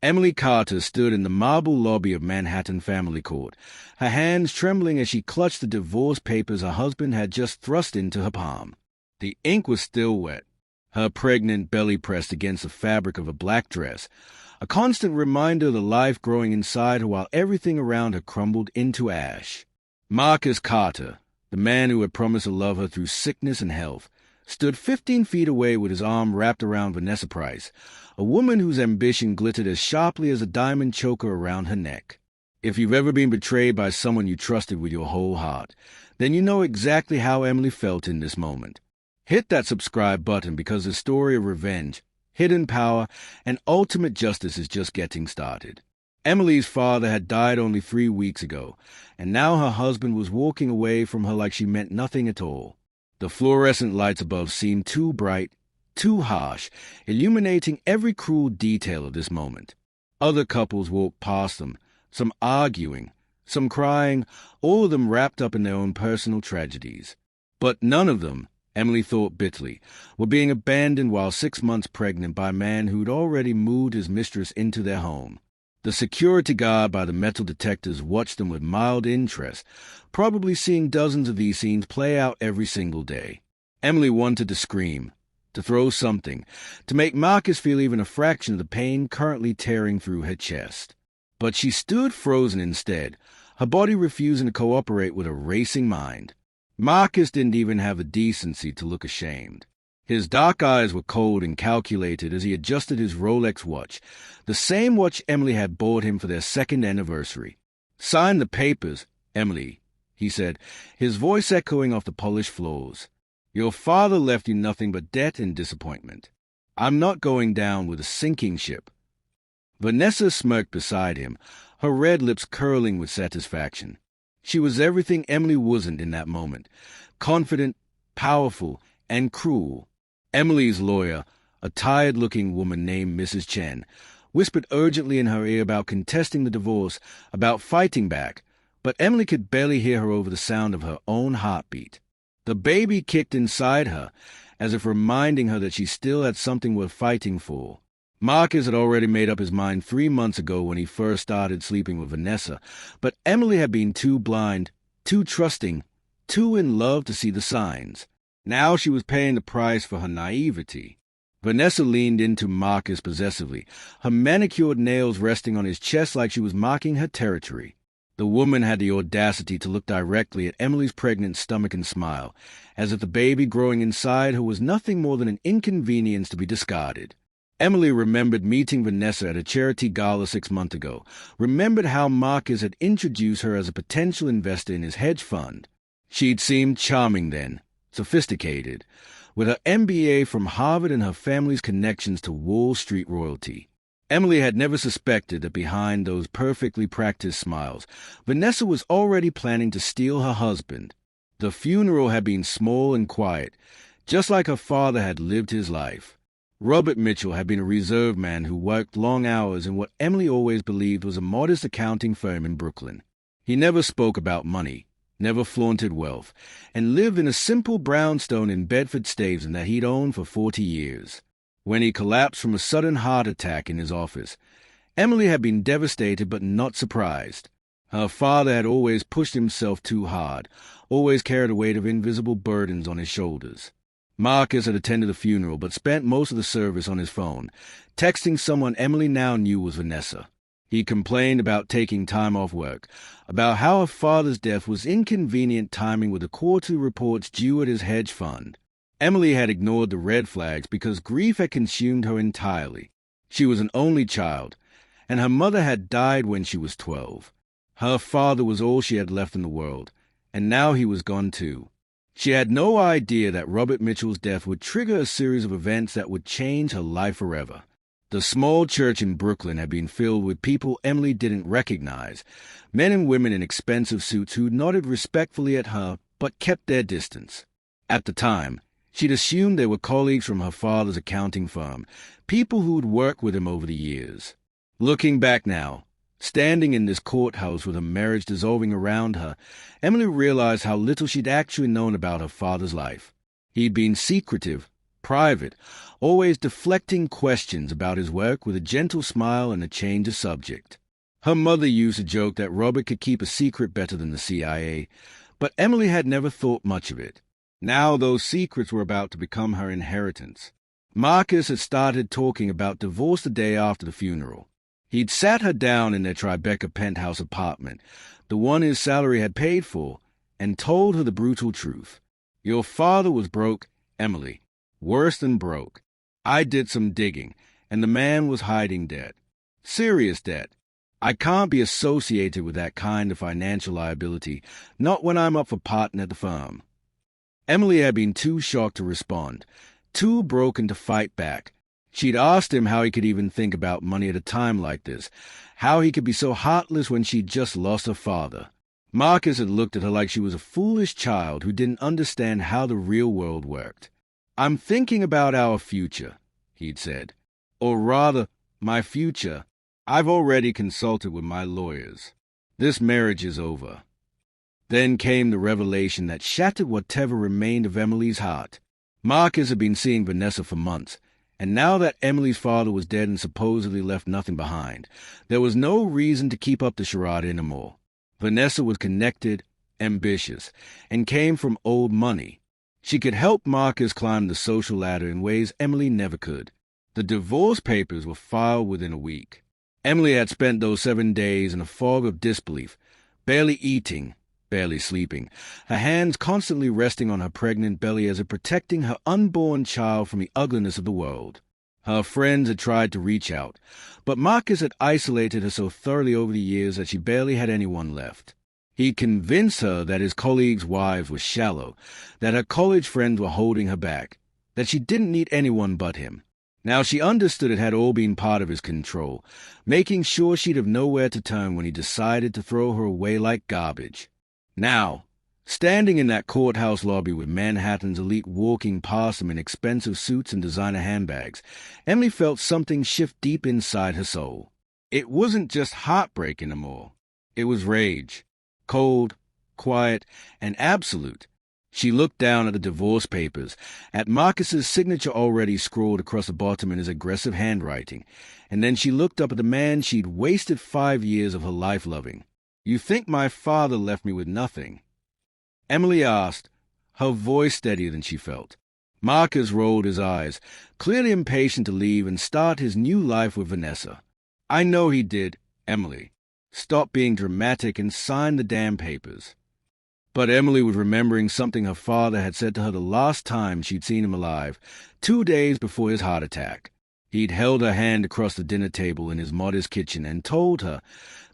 Emily Carter stood in the marble lobby of Manhattan Family Court, her hands trembling as she clutched the divorce papers her husband had just thrust into her palm. The ink was still wet, her pregnant belly pressed against the fabric of a black dress, a constant reminder of the life growing inside her while everything around her crumbled into ash. Marcus Carter, the man who had promised to love her through sickness and health, stood 15 feet away with his arm wrapped around Vanessa Price, a woman whose ambition glittered as sharply as a diamond choker around her neck. If you've ever been betrayed by someone you trusted with your whole heart, then you know exactly how Emily felt in this moment. Hit that subscribe button because the story of revenge, hidden power, and ultimate justice is just getting started. Emily's father had died only 3 weeks ago, and now her husband was walking away from her like she meant nothing at all. The fluorescent lights above seemed too bright, too harsh, illuminating every cruel detail of this moment. Other couples walked past them, some arguing, some crying, all of them wrapped up in their own personal tragedies. But none of them, Emily thought bitterly, were being abandoned while 6 months pregnant by a man who'd already moved his mistress into their home. The security guard by the metal detectors watched them with mild interest, probably seeing dozens of these scenes play out every single day. Emily wanted to scream, to throw something, to make Marcus feel even a fraction of the pain currently tearing through her chest. But she stood frozen instead, her body refusing to cooperate with a racing mind. Marcus didn't even have the decency to look ashamed. His dark eyes were cold and calculated as he adjusted his Rolex watch, the same watch Emily had bought him for their 2nd anniversary. "Sign the papers, Emily," he said, his voice echoing off the polished floors. "Your father left you nothing but debt and disappointment. I'm not going down with a sinking ship." Vanessa smirked beside him, her red lips curling with satisfaction. She was everything Emily wasn't in that moment, confident, powerful, and cruel. Emily's lawyer, a tired-looking woman named Mrs. Chen, whispered urgently in her ear about contesting the divorce, about fighting back, but Emily could barely hear her over the sound of her own heartbeat. The baby kicked inside her, as if reminding her that she still had something worth fighting for. Marcus had already made up his mind 3 months ago when he first started sleeping with Vanessa, but Emily had been too blind, too trusting, too in love to see the signs. Now she was paying the price for her naivety. Vanessa leaned into Marcus possessively, her manicured nails resting on his chest like she was marking her territory. The woman had the audacity to look directly at Emily's pregnant stomach and smile, as if the baby growing inside her was nothing more than an inconvenience to be discarded. Emily remembered meeting Vanessa at a charity gala 6 months ago, remembered how Marcus had introduced her as a potential investor in his hedge fund. She'd seemed charming then, sophisticated, with her MBA from Harvard and her family's connections to Wall Street royalty. Emily had never suspected that behind those perfectly practiced smiles, Vanessa was already planning to steal her husband. The funeral had been small and quiet, just like her father had lived his life. Robert Mitchell had been a reserved man who worked long hours in what Emily always believed was a modest accounting firm in Brooklyn. He never spoke about money, never flaunted wealth, and lived in a simple brownstone in Bedford-Stuyvesant that he'd owned for 40 years. When he collapsed from a sudden heart attack in his office, Emily had been devastated but not surprised. Her father had always pushed himself too hard, always carried a weight of invisible burdens on his shoulders. Marcus had attended the funeral but spent most of the service on his phone, texting someone Emily now knew was Vanessa. He complained about taking time off work, about how her father's death was inconvenient timing with the quarterly reports due at his hedge fund. Emily had ignored the red flags because grief had consumed her entirely. She was an only child, and her mother had died when she was 12. Her father was all she had left in the world, and now he was gone too. She had no idea that Robert Mitchell's death would trigger a series of events that would change her life forever. The small church in Brooklyn had been filled with people Emily didn't recognize, men and women in expensive suits who nodded respectfully at her but kept their distance. At the time, she'd assumed they were colleagues from her father's accounting firm, people who'd worked with him over the years. Looking back now, standing in this courthouse with her marriage dissolving around her, Emily realized how little she'd actually known about her father's life. He'd been secretive, private, always deflecting questions about his work with a gentle smile and a change of subject. Her mother used to joke that Robert could keep a secret better than the CIA, but Emily had never thought much of it. Now those secrets were about to become her inheritance. Marcus had started talking about divorce the day after the funeral. He'd sat her down in their Tribeca penthouse apartment, the one his salary had paid for, and told her the brutal truth. Your father was broke, Emily. Worse than broke. I did some digging, and the man was hiding debt. Serious debt. I can't be associated with that kind of financial liability, not when I'm up for partner at the firm. Emily had been too shocked to respond, too broken to fight back. She'd asked him how he could even think about money at a time like this, how he could be so heartless when she'd just lost her father. Marcus had looked at her like she was a foolish child who didn't understand how the real world worked. I'm thinking about our future, he'd said. Or rather, my future. I've already consulted with my lawyers. This marriage is over. Then came the revelation that shattered whatever remained of Emily's heart. Marcus had been seeing Vanessa for months, and now that Emily's father was dead and supposedly left nothing behind, there was no reason to keep up the charade anymore. Vanessa was connected, ambitious, and came from old money. She could help Marcus climb the social ladder in ways Emily never could. The divorce papers were filed within a week. Emily had spent those 7 days in a fog of disbelief, barely eating, barely sleeping, her hands constantly resting on her pregnant belly as if protecting her unborn child from the ugliness of the world. Her friends had tried to reach out, but Marcus had isolated her so thoroughly over the years that she barely had anyone left. He convinced her that his colleagues' wives were shallow, that her college friends were holding her back, that she didn't need anyone but him. Now she understood it had all been part of his control, making sure she'd have nowhere to turn when he decided to throw her away like garbage. Now, standing in that courthouse lobby with Manhattan's elite walking past them in expensive suits and designer handbags, Emily felt something shift deep inside her soul. It wasn't just heartbreak anymore. It was rage. Cold, quiet, and absolute. She looked down at the divorce papers, at Marcus's signature already scrawled across the bottom in his aggressive handwriting, and then she looked up at the man she'd wasted 5 years of her life loving. You think my father left me with nothing? Emily asked, her voice steadier than she felt. Marcus rolled his eyes, clearly impatient to leave and start his new life with Vanessa. I know he did, Emily. Stop being dramatic and sign the damn papers. But Emily was remembering something her father had said to her the last time she'd seen him alive, 2 days before his heart attack. He'd held her hand across the dinner table in his modest kitchen and told her,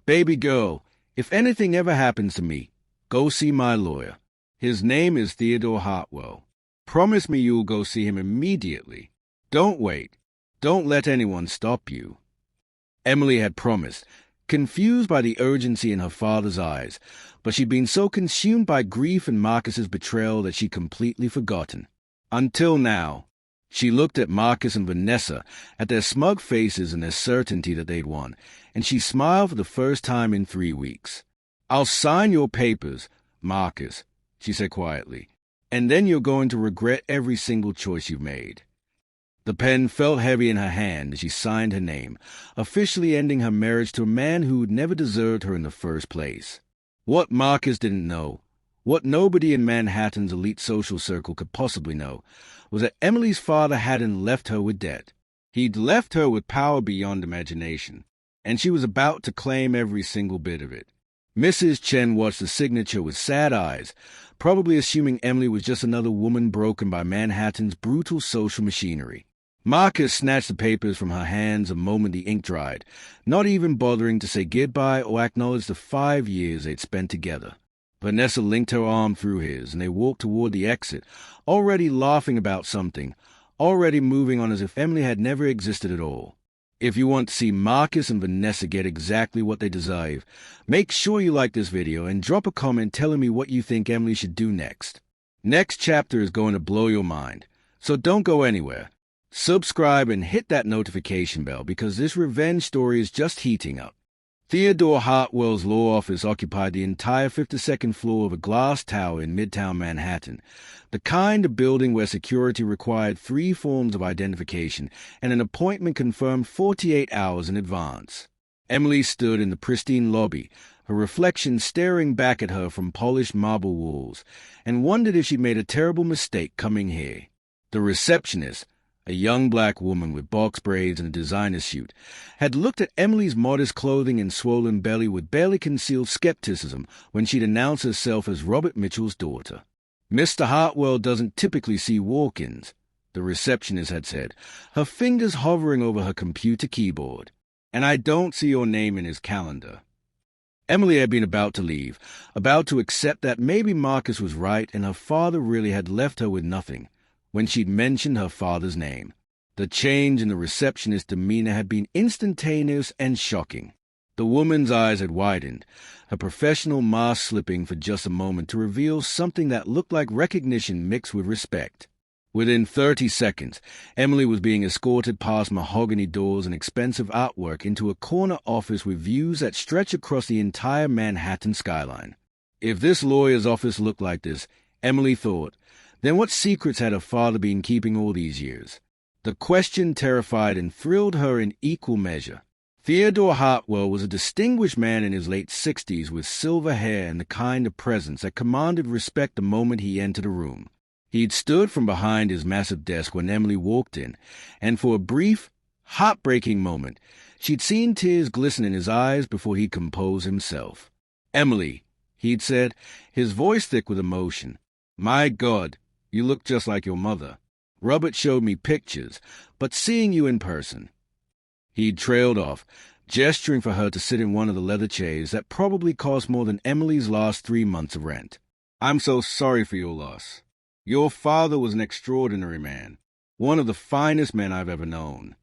Baby girl, if anything ever happens to me, go see my lawyer. His name is Theodore Hartwell. Promise me you'll go see him immediately. Don't wait. Don't let anyone stop you. Emily had promised, confused by the urgency in her father's eyes, but she'd been so consumed by grief and Marcus's betrayal that she'd completely forgotten. Until now. She looked at Marcus and Vanessa, at their smug faces and their certainty that they'd won, and she smiled for the first time in 3 weeks. I'll sign your papers, Marcus, she said quietly, and then you're going to regret every single choice you've made. The pen felt heavy in her hand as she signed her name, officially ending her marriage to a man who'd never deserved her in the first place. What Marcus didn't know, what nobody in Manhattan's elite social circle could possibly know, was that Emily's father hadn't left her with debt. He'd left her with power beyond imagination, and she was about to claim every single bit of it. Mrs. Chen watched the signature with sad eyes, probably assuming Emily was just another woman broken by Manhattan's brutal social machinery. Marcus snatched the papers from her hands the moment the ink dried, not even bothering to say goodbye or acknowledge the 5 years they'd spent together. Vanessa linked her arm through his, and they walked toward the exit, already laughing about something, already moving on as if Emily had never existed at all. If you want to see Marcus and Vanessa get exactly what they deserve, make sure you like this video and drop a comment telling me what you think Emily should do next. Next chapter is going to blow your mind, so don't go anywhere. Subscribe and hit that notification bell because this revenge story is just heating up. Theodore Hartwell's law office occupied the entire 52nd floor of a glass tower in Midtown Manhattan, the kind of building where security required 3 forms of identification and an appointment confirmed 48 hours in advance. Emily stood in the pristine lobby, her reflection staring back at her from polished marble walls, and wondered if she'd made a terrible mistake coming here. The receptionist, a young black woman with box braids and a designer suit, had looked at Emily's modest clothing and swollen belly with barely concealed skepticism when she'd announced herself as Robert Mitchell's daughter. "Mr. Hartwell doesn't typically see walk-ins," the receptionist had said, her fingers hovering over her computer keyboard. "And I don't see your name in his calendar." Emily had been about to leave, about to accept that maybe Marcus was right and her father really had left her with nothing, when she'd mentioned her father's name. The change in the receptionist's demeanor had been instantaneous and shocking. The woman's eyes had widened, her professional mask slipping for just a moment to reveal something that looked like recognition mixed with respect. Within 30 seconds, Emily was being escorted past mahogany doors and expensive artwork into a corner office with views that stretched across the entire Manhattan skyline. If this lawyer's office looked like this, Emily thought, then what secrets had her father been keeping all these years? The question terrified and thrilled her in equal measure. Theodore Hartwell was a distinguished man in his late 60s with silver hair and the kind of presence that commanded respect the moment he entered a room. He'd stood from behind his massive desk when Emily walked in, and for a brief, heartbreaking moment, she'd seen tears glisten in his eyes before he'd composed himself. "Emily," he'd said, his voice thick with emotion. "My God, you look just like your mother. Robert showed me pictures, but seeing you in person." He'd trailed off, gesturing for her to sit in one of the leather chairs that probably cost more than Emily's last 3 months of rent. "I'm so sorry for your loss. Your father was an extraordinary man, one of the finest men I've ever known."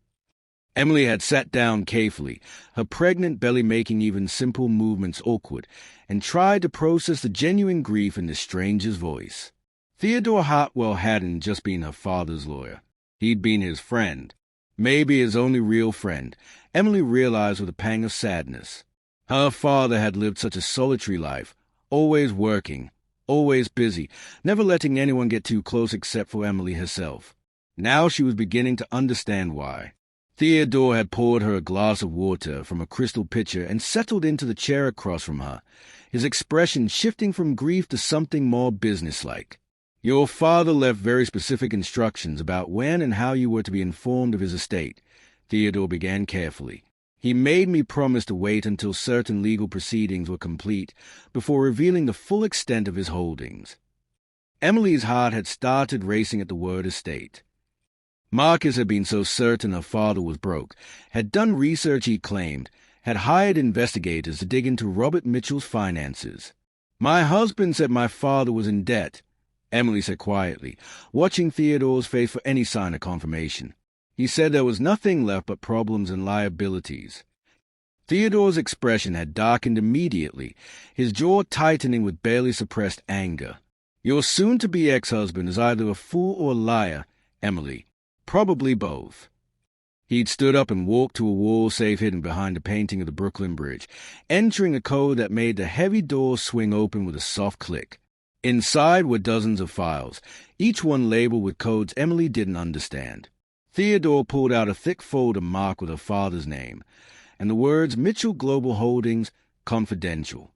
Emily had sat down carefully, her pregnant belly making even simple movements awkward, and tried to process the genuine grief in the stranger's voice. Theodore Hartwell hadn't just been her father's lawyer. He'd been his friend. Maybe his only real friend, Emily realized with a pang of sadness. Her father had lived such a solitary life, always working, always busy, never letting anyone get too close except for Emily herself. Now she was beginning to understand why. Theodore had poured her a glass of water from a crystal pitcher and settled into the chair across from her, his expression shifting from grief to something more businesslike. "Your father left very specific instructions about when and how you were to be informed of his estate," Theodore began carefully. "He made me promise to wait until certain legal proceedings were complete before revealing the full extent of his holdings." Emily's heart had started racing at the word estate. Marcus had been so certain her father was broke, had done research he claimed, had hired investigators to dig into Robert Mitchell's finances. "My husband said my father was in debt," Emily said quietly, watching Theodore's face for any sign of confirmation. "He said there was nothing left but problems and liabilities." Theodore's expression had darkened immediately, his jaw tightening with barely suppressed anger. "Your soon-to-be ex-husband is either a fool or a liar, Emily. Probably both." He'd stood up and walked to a wall safe hidden behind a painting of the Brooklyn Bridge, entering a code that made the heavy doors swing open with a soft click. Inside were dozens of files, each one labeled with codes Emily didn't understand. Theodore pulled out a thick folder marked with her father's name, and the words Mitchell Global Holdings, Confidential.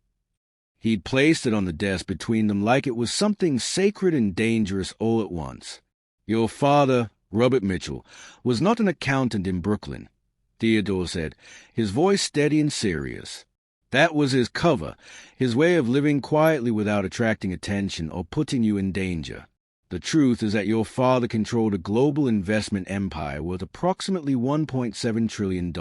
He'd placed it on the desk between them like it was something sacred and dangerous all at once. "Your father, Robert Mitchell, was not an accountant in Brooklyn," Theodore said, his voice steady and serious. "That was his cover, his way of living quietly without attracting attention or putting you in danger. The truth is that your father controlled a global investment empire worth approximately $1.7 trillion.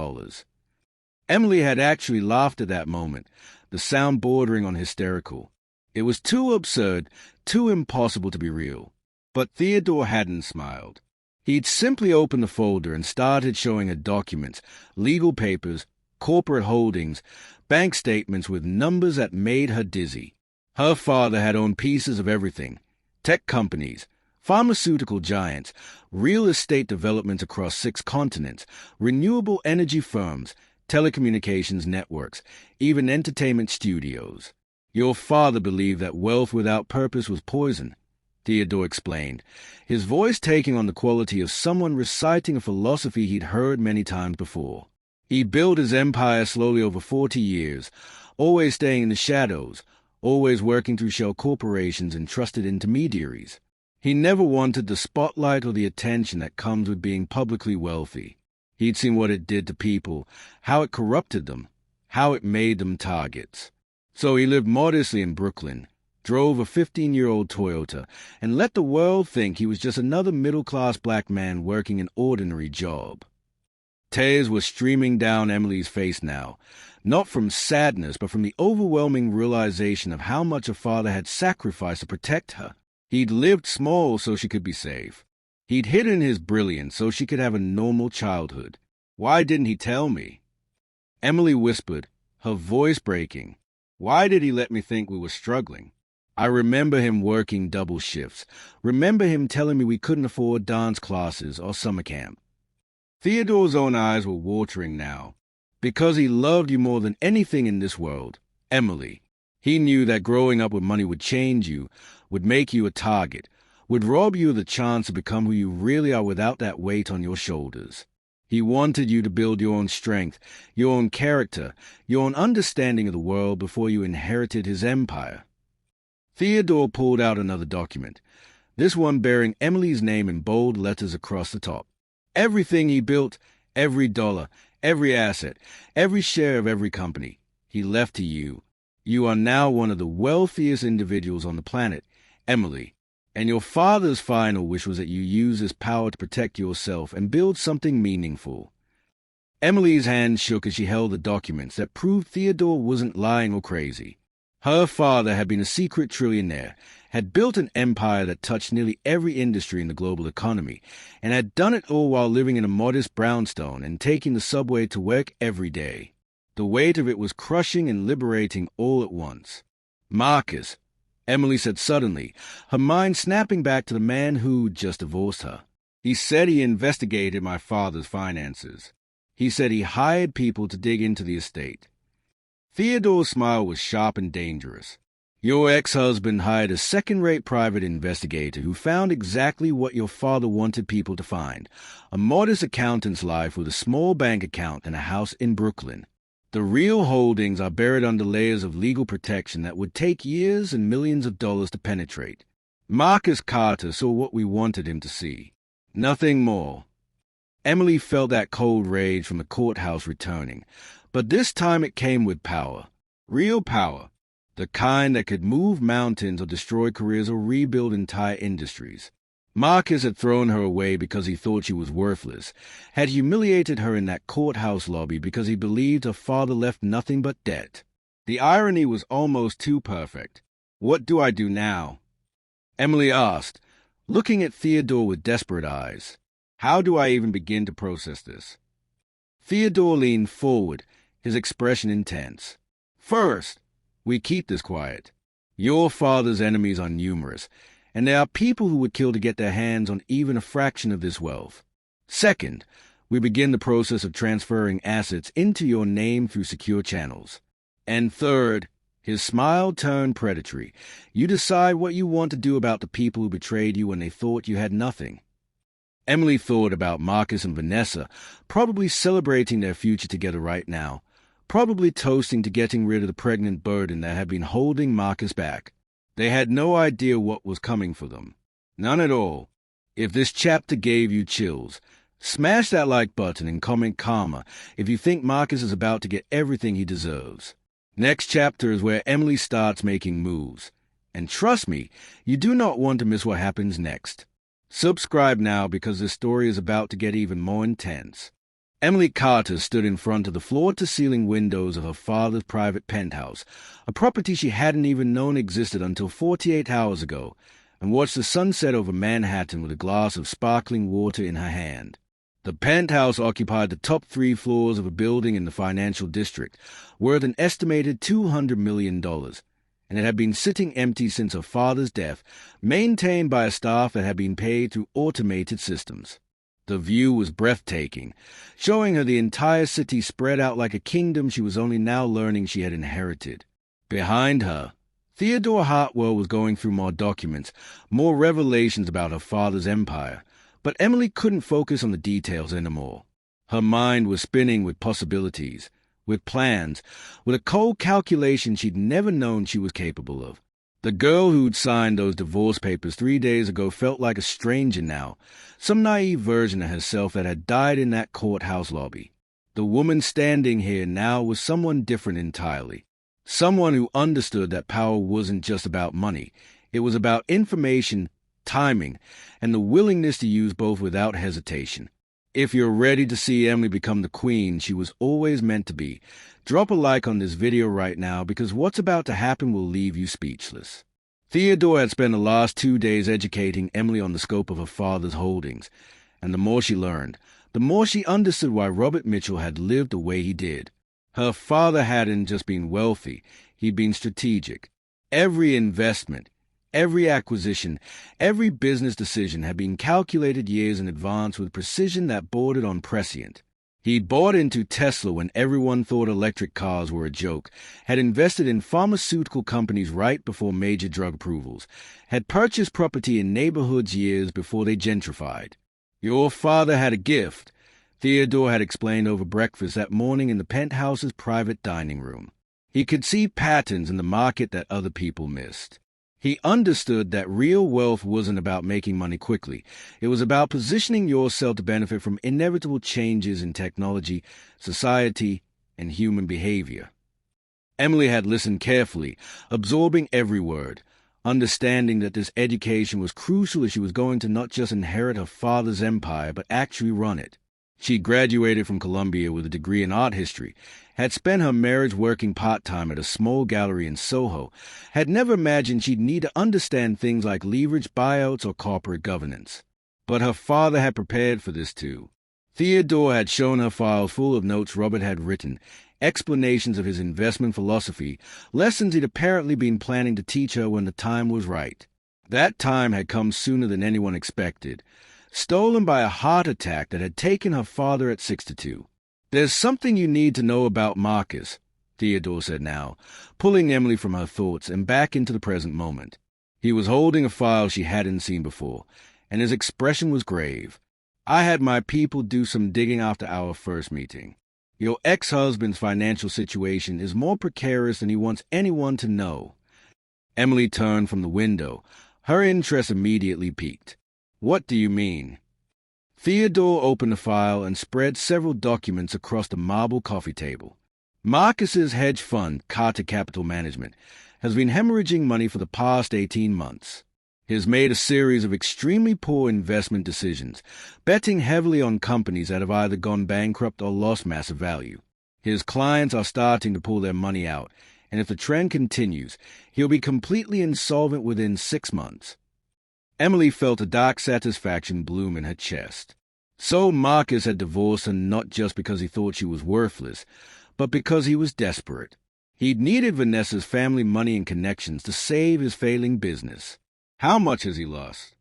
Emily had actually laughed at that moment, the sound bordering on hysterical. It was too absurd, too impossible to be real. But Theodore hadn't smiled. He'd simply opened the folder and started showing her documents, legal papers, corporate holdings, bank statements with numbers that made her dizzy. Her father had owned pieces of everything: tech companies, pharmaceutical giants, real estate developments across 6 continents, renewable energy firms, telecommunications networks, even entertainment studios. Your father believed that wealth without purpose was poison, Theodore explained, his voice taking on the quality of someone reciting a philosophy he'd heard many times before. He built his empire slowly over 40 years, always staying in the shadows, always working through shell corporations and trusted intermediaries. He never wanted the spotlight or the attention that comes with being publicly wealthy. He'd seen what it did to people, how it corrupted them, how it made them targets. So he lived modestly in Brooklyn, drove a 15-year-old Toyota, and let the world think he was just another middle-class black man working an ordinary job. Tears were streaming down Emily's face now, not from sadness, but from the overwhelming realization of how much her father had sacrificed to protect her. He'd lived small so she could be safe. He'd hidden his brilliance so she could have a normal childhood. Why didn't he tell me? Emily whispered, her voice breaking. Why did he let me think we were struggling? I remember him working double shifts. Remember him telling me we couldn't afford dance classes or summer camp. Theodore's own eyes were watering now. Because he loved you more than anything in this world, Emily. He knew that growing up with money would change you, would make you a target, would rob you of the chance to become who you really are without that weight on your shoulders. He wanted you to build your own strength, your own character, your own understanding of the world before you inherited his empire. Theodore pulled out another document, this one bearing Emily's name in bold letters across the top. Everything he built, every dollar, every asset, every share of every company, he left to you. You are now one of the wealthiest individuals on the planet, Emily, and your father's final wish was that you use this power to protect yourself and build something meaningful. Emily's hand shook as she held the documents that proved Theodore wasn't lying or crazy. Her father had been a secret trillionaire, had built an empire that touched nearly every industry in the global economy, and had done it all while living in a modest brownstone and taking the subway to work every day. The weight of it was crushing and liberating all at once. Marcus, Emily said suddenly, her mind snapping back to the man who'd just divorced her. He said he investigated my father's finances. He said he hired people to dig into the estate. Theodore's smile was sharp and dangerous. Your ex-husband hired a second-rate private investigator who found exactly what your father wanted people to find, a modest accountant's life with a small bank account and a house in Brooklyn. The real holdings are buried under layers of legal protection that would take years and millions of dollars to penetrate. Marcus Carter saw what we wanted him to see. Nothing more. Emily felt that cold rage from the courthouse returning, but this time it came with power. Real power. The kind that could move mountains or destroy careers or rebuild entire industries. Marcus had thrown her away because he thought she was worthless, had humiliated her in that courthouse lobby because he believed her father left nothing but debt. The irony was almost too perfect. What do I do now? Emily asked, looking at Theodore with desperate eyes. How do I even begin to process this? Theodore leaned forward, his expression intense. First, we keep this quiet. Your father's enemies are numerous, and there are people who would kill to get their hands on even a fraction of this wealth. Second, we begin the process of transferring assets into your name through secure channels. And third, his smile turned predatory. You decide what you want to do about the people who betrayed you when they thought you had nothing. Emily thought about Marcus and Vanessa, probably celebrating their future together right now, probably toasting to getting rid of the pregnant burden that had been holding Marcus back. They had no idea what was coming for them. None at all. If this chapter gave you chills, smash that like button and comment karma if you think Marcus is about to get everything he deserves. Next chapter is where Emily starts making moves. And trust me, you do not want to miss what happens next. Subscribe now because this story is about to get even more intense. Emily Carter stood in front of the floor-to-ceiling windows of her father's private penthouse, a property she hadn't even known existed until 48 hours ago, and watched the sunset over Manhattan with a glass of sparkling water in her hand. The penthouse occupied the top 3 floors of a building in the financial district, worth an estimated $200 million, and it had been sitting empty since her father's death, maintained by a staff that had been paid through automated systems. The view was breathtaking, showing her the entire city spread out like a kingdom she was only now learning she had inherited. Behind her, Theodore Hartwell was going through more documents, more revelations about her father's empire, but Emily couldn't focus on the details anymore. Her mind was spinning with possibilities, with plans, with a cold calculation she'd never known she was capable of. The girl who'd signed those divorce papers 3 days ago felt like a stranger now, some naive version of herself that had died in that courthouse lobby. The woman standing here now was someone different entirely. Someone who understood that power wasn't just about money. It was about information, timing, and the willingness to use both without hesitation. If you're ready to see Emily become the queen she was always meant to be, drop a like on this video right now because what's about to happen will leave you speechless. Theodore had spent the last 2 days educating Emily on the scope of her father's holdings, and the more she learned, the more she understood why Robert Mitchell had lived the way he did. Her father hadn't just been wealthy, he'd been strategic. Every investment, every acquisition, every business decision had been calculated years in advance with precision that bordered on prescient. He'd bought into Tesla when everyone thought electric cars were a joke, had invested in pharmaceutical companies right before major drug approvals, had purchased property in neighborhoods years before they gentrified. Your father had a gift, Theodore had explained over breakfast that morning in the penthouse's private dining room. He could see patterns in the market that other people missed. He understood that real wealth wasn't about making money quickly. It was about positioning yourself to benefit from inevitable changes in technology, society, and human behavior. Emily had listened carefully, absorbing every word, understanding that this education was crucial as she was going to not just inherit her father's empire, but actually run it. She graduated from Columbia with a degree in art history, had spent her marriage working part-time at a small gallery in Soho, had never imagined she'd need to understand things like leverage buyouts or corporate governance. But her father had prepared for this too. Theodore had shown her files full of notes Robert had written, explanations of his investment philosophy, lessons he'd apparently been planning to teach her when the time was right. That time had come sooner than anyone expected, stolen by a heart attack that had taken her father at 62. "There's something you need to know about Marcus," Theodore said now, pulling Emily from her thoughts and back into the present moment. He was holding a file she hadn't seen before, and his expression was grave. "I had my people do some digging after our first meeting. Your ex-husband's financial situation is more precarious than he wants anyone to know." Emily turned from the window. Her interest immediately piqued. "What do you mean?" Theodore opened the file and spread several documents across the marble coffee table. Marcus's hedge fund, Carter Capital Management, has been hemorrhaging money for the past 18 months. He's made a series of extremely poor investment decisions, betting heavily on companies that have either gone bankrupt or lost massive value. His clients are starting to pull their money out, and if the trend continues, he'll be completely insolvent within 6 months. Emily felt a dark satisfaction bloom in her chest. So Marcus had divorced her not just because he thought she was worthless, but because he was desperate. He'd needed Vanessa's family money and connections to save his failing business. "How much has he lost?"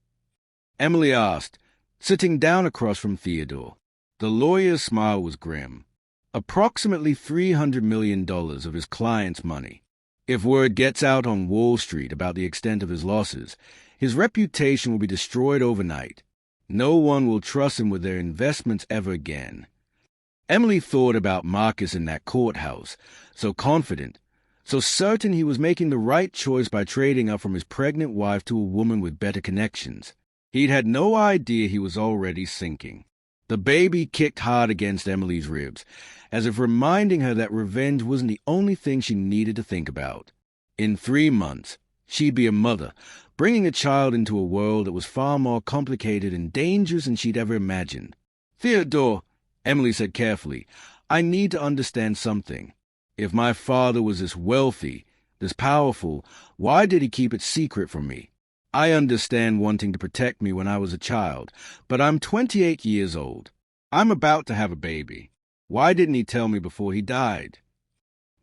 Emily asked, sitting down across from Theodore. The lawyer's smile was grim. "Approximately $300 million of his client's money. If word gets out on Wall Street about the extent of his losses, his reputation will be destroyed overnight. No one will trust him with their investments ever again." Emily thought about Marcus in that courthouse, so confident, so certain he was making the right choice by trading up from his pregnant wife to a woman with better connections. He'd had no idea he was already sinking. The baby kicked hard against Emily's ribs, as if reminding her that revenge wasn't the only thing she needed to think about. In 3 months, she'd be a mother, bringing a child into a world that was far more complicated and dangerous than she'd ever imagined. "Theodore," Emily said carefully, "I need to understand something. If my father was this wealthy, this powerful, why did he keep it secret from me? I understand wanting to protect me when I was a child, but I'm 28 years old. I'm about to have a baby. Why didn't he tell me before he died?"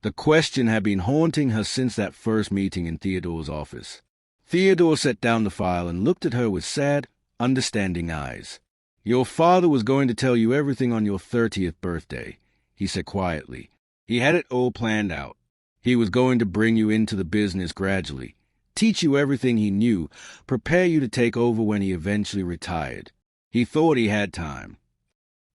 The question had been haunting her since that first meeting in Theodore's office. Theodore set down the file and looked at her with sad, understanding eyes. "Your father was going to tell you everything on your 30th birthday," he said quietly. "He had it all planned out. He was going to bring you into the business gradually, teach you everything he knew, prepare you to take over when he eventually retired. He thought he had time."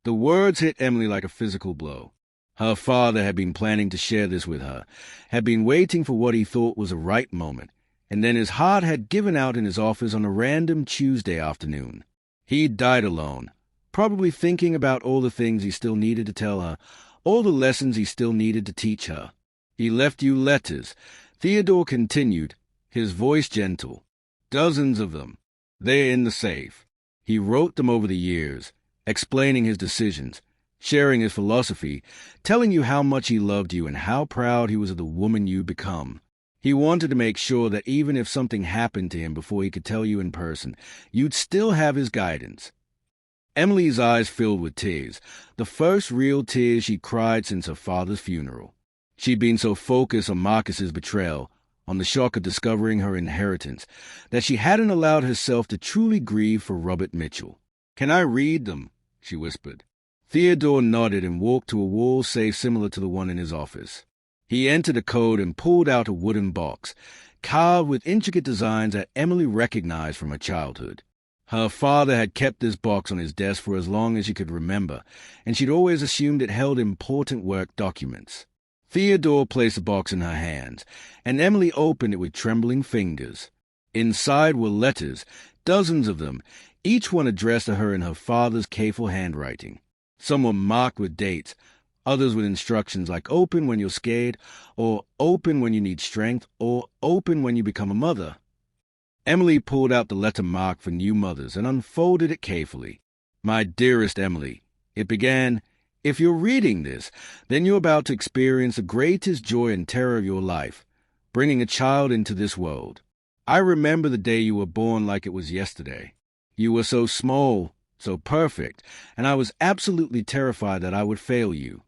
The words hit Emily like a physical blow. Her father had been planning to share this with her, had been waiting for what he thought was a right moment, and then his heart had given out in his office on a random Tuesday afternoon. He'd died alone, probably thinking about all the things he still needed to tell her, all the lessons he still needed to teach her. "He left you letters," Theodore continued, his voice gentle. "Dozens of them. They're in the safe. He wrote them over the years, explaining his decisions, sharing his philosophy, telling you how much he loved you and how proud he was of the woman you'd become. He wanted to make sure that even if something happened to him before he could tell you in person, you'd still have his guidance." Emily's eyes filled with tears, the first real tears she'd cried since her father's funeral. She'd been so focused on Marcus's betrayal, on the shock of discovering her inheritance, that she hadn't allowed herself to truly grieve for Robert Mitchell. "Can I read them?" she whispered. Theodore nodded and walked to a wall safe similar to the one in his office. He entered a code and pulled out a wooden box, carved with intricate designs that Emily recognized from her childhood. Her father had kept this box on his desk for as long as she could remember, and she'd always assumed it held important work documents. Theodore placed the box in her hands, and Emily opened it with trembling fingers. Inside were letters, dozens of them, each one addressed to her in her father's careful handwriting. Some were marked with dates, others with instructions like "open when you're scared," or "open when you need strength," or "open when you become a mother." Emily pulled out the letter marked for new mothers and unfolded it carefully. "My dearest Emily," it began, "if you're reading this, then you're about to experience the greatest joy and terror of your life, bringing a child into this world. I remember the day you were born like it was yesterday. You were so small, so perfect, and I was absolutely terrified that I would fail you."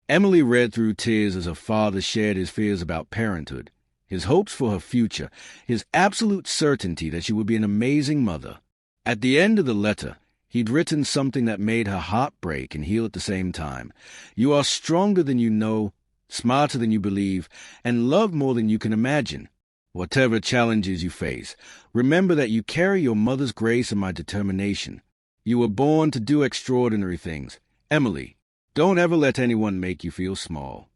Emily read through tears as her father shared his fears about parenthood, his hopes for her future, his absolute certainty that she would be an amazing mother. At the end of the letter, he'd written something that made her heart break and heal at the same time. "You are stronger than you know, smarter than you believe, and loved more than you can imagine. Whatever challenges you face, remember that you carry your mother's grace and my determination. You were born to do extraordinary things. Emily, don't ever let anyone make you feel small."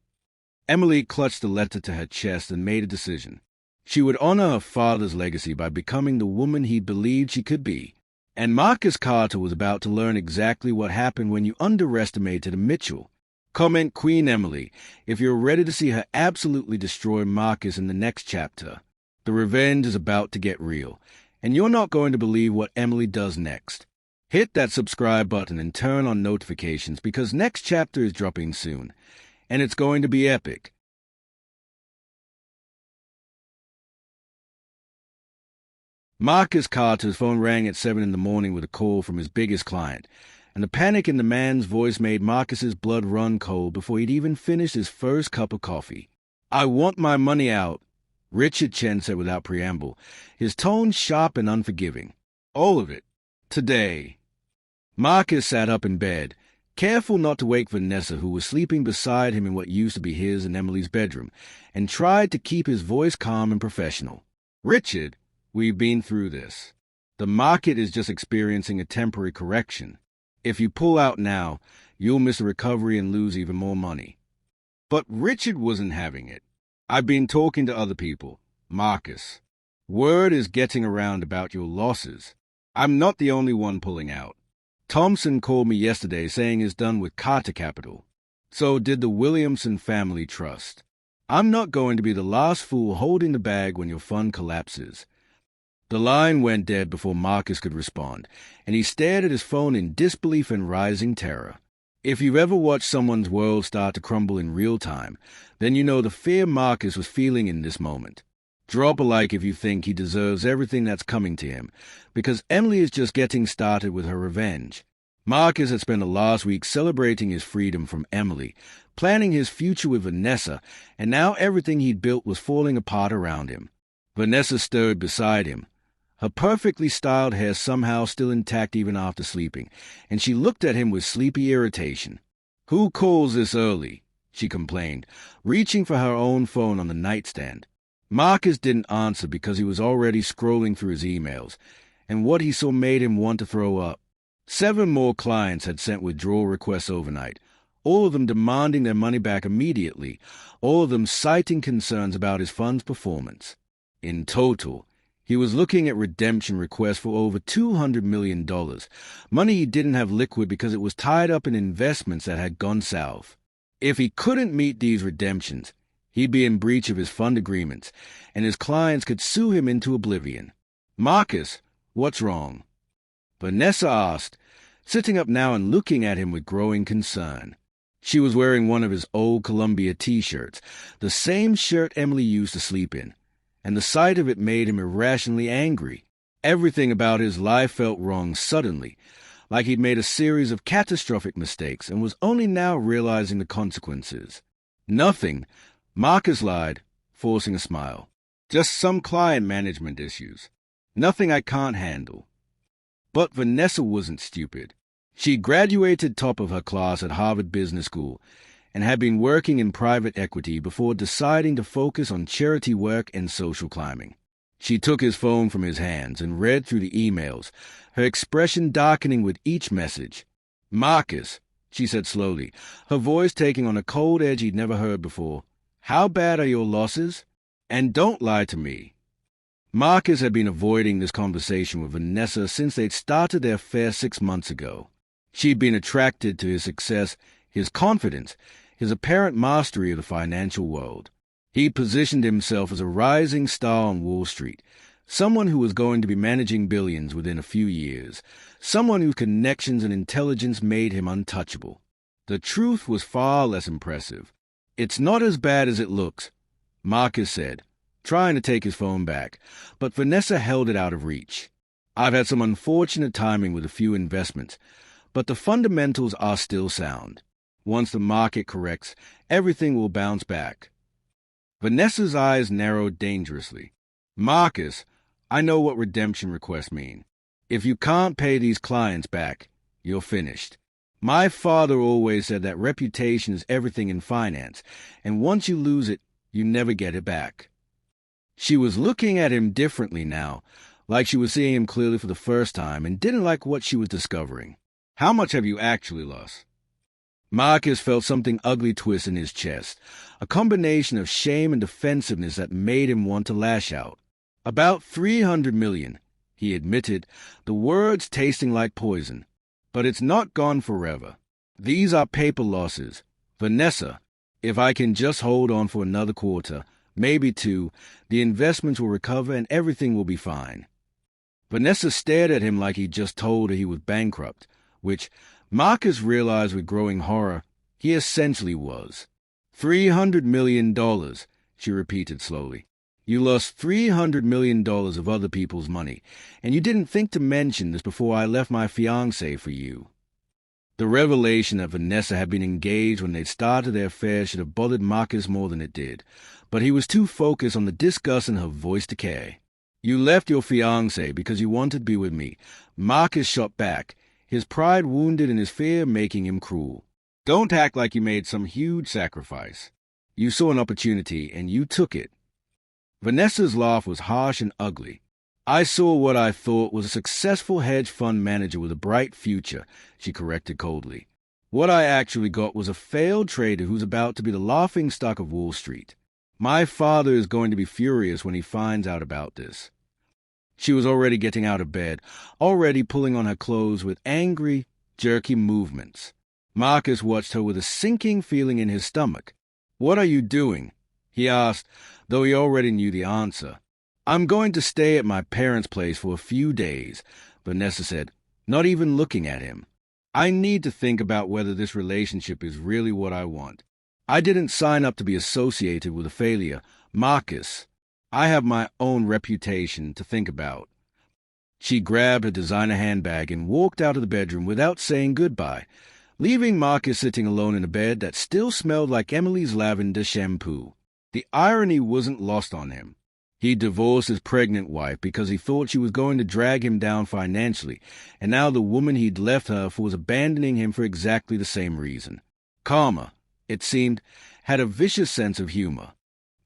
Emily clutched the letter to her chest and made a decision. She would honor her father's legacy by becoming the woman he believed she could be. And Marcus Carter was about to learn exactly what happened when you underestimated a Mitchell. Comment Queen Emily if you're ready to see her absolutely destroy Marcus in the next chapter. The revenge is about to get real, and you're not going to believe what Emily does next. Hit that subscribe button and turn on notifications because next chapter is dropping soon, and it's going to be epic. Marcus Carter's phone rang at 7 in the morning with a call from his biggest client, and the panic in the man's voice made Marcus's blood run cold before he'd even finished his first cup of coffee. "I want my money out," Richard Chen said without preamble, his tone sharp and unforgiving. "All of it. Today." Marcus sat up in bed, careful not to wake Vanessa, who was sleeping beside him in what used to be his and Emily's bedroom, and tried to keep his voice calm and professional. "Richard, we've been through this. The market is just experiencing a temporary correction. If you pull out now, you'll miss a recovery and lose even more money." But Richard wasn't having it. "I've been talking to other people. Marcus, word is getting around about your losses. I'm not the only one pulling out. Thompson called me yesterday saying it's done with Carter Capital. So did the Williamson Family Trust. I'm not going to be the last fool holding the bag when your fund collapses." The line went dead before Marcus could respond, and he stared at his phone in disbelief and rising terror. If you've ever watched someone's world start to crumble in real time, then you know the fear Marcus was feeling in this moment. Drop a like if you think he deserves everything that's coming to him, because Emily is just getting started with her revenge. Marcus had spent the last week celebrating his freedom from Emily, planning his future with Vanessa, and now everything he'd built was falling apart around him. Vanessa stirred beside him, her perfectly styled hair somehow still intact even after sleeping, and she looked at him with sleepy irritation. "Who calls this early?" she complained, reaching for her own phone on the nightstand. Marcus didn't answer because he was already scrolling through his emails, and what he saw made him want to throw up. 7 more clients had sent withdrawal requests overnight, all of them demanding their money back immediately, all of them citing concerns about his fund's performance. In total, he was looking at redemption requests for over $200 million, money he didn't have liquid because it was tied up in investments that had gone south. If he couldn't meet these redemptions, he'd be in breach of his fund agreements, and his clients could sue him into oblivion. "Marcus, what's wrong?" Vanessa asked, sitting up now and looking at him with growing concern. She was wearing one of his old Columbia T-shirts, the same shirt Emily used to sleep in, and the sight of it made him irrationally angry. Everything about his life felt wrong suddenly, like he'd made a series of catastrophic mistakes and was only now realizing the consequences. "Nothing," Marcus lied, forcing a smile. "Just some client management issues. Nothing I can't handle." But Vanessa wasn't stupid. She graduated top of her class at Harvard Business School and had been working in private equity before deciding to focus on charity work and social climbing. She took his phone from his hands and read through the emails, her expression darkening with each message. "Marcus," she said slowly, her voice taking on a cold edge he'd never heard before, "how bad are your losses? And don't lie to me." Marcus had been avoiding this conversation with Vanessa since they'd started their affair 6 months ago. She'd been attracted to his success, his confidence, his apparent mastery of the financial world. He positioned himself as a rising star on Wall Street, someone who was going to be managing billions within a few years, someone whose connections and intelligence made him untouchable. The truth was far less impressive. "It's not as bad as it looks," Marcus said, trying to take his phone back, but Vanessa held it out of reach. "I've had some unfortunate timing with a few investments, but the fundamentals are still sound. Once the market corrects, everything will bounce back." Vanessa's eyes narrowed dangerously. "Marcus, I know what redemption requests mean. If you can't pay these clients back, you're finished. My father always said that reputation is everything in finance, and once you lose it, you never get it back." She was looking at him differently now, like she was seeing him clearly for the first time, and didn't like what she was discovering. "How much have you actually lost?" Marcus felt something ugly twist in his chest, a combination of shame and defensiveness that made him want to lash out. "About $300 million, he admitted, the words tasting like poison. "But it's not gone forever. These are paper losses. Vanessa, if I can just hold on for another quarter, maybe 2, the investments will recover and everything will be fine." Vanessa stared at him like he'd just told her he was bankrupt, which Marcus realized with growing horror he essentially was. $300 million, she repeated slowly. "You lost $300 million of other people's money, and you didn't think to mention this before I left my fiancé for you." The revelation that Vanessa had been engaged when they'd started their affair should have bothered Marcus more than it did, but he was too focused on the disgust in her voice to care. "You left your fiancé because you wanted to be with me," Marcus shot back, his pride wounded and his fear making him cruel. "Don't act like you made some huge sacrifice. You saw an opportunity, and you took it." Vanessa's laugh was harsh and ugly. "I saw what I thought was a successful hedge fund manager with a bright future," she corrected coldly. "What I actually got was a failed trader who's about to be the laughingstock of Wall Street. My father is going to be furious when he finds out about this." She was already getting out of bed, already pulling on her clothes with angry, jerky movements. Marcus watched her with a sinking feeling in his stomach. "What are you doing?" he asked, though he already knew the answer. "I'm going to stay at my parents' place for a few days," Vanessa said, not even looking at him. "I need to think about whether this relationship is really what I want. I didn't sign up to be associated with a failure. Marcus, I have my own reputation to think about." She grabbed her designer handbag and walked out of the bedroom without saying goodbye, leaving Marcus sitting alone in a bed that still smelled like Emily's lavender shampoo. The irony wasn't lost on him. He divorced his pregnant wife because he thought she was going to drag him down financially, and now the woman he'd left her for was abandoning him for exactly the same reason. Karma, it seemed, had a vicious sense of humor.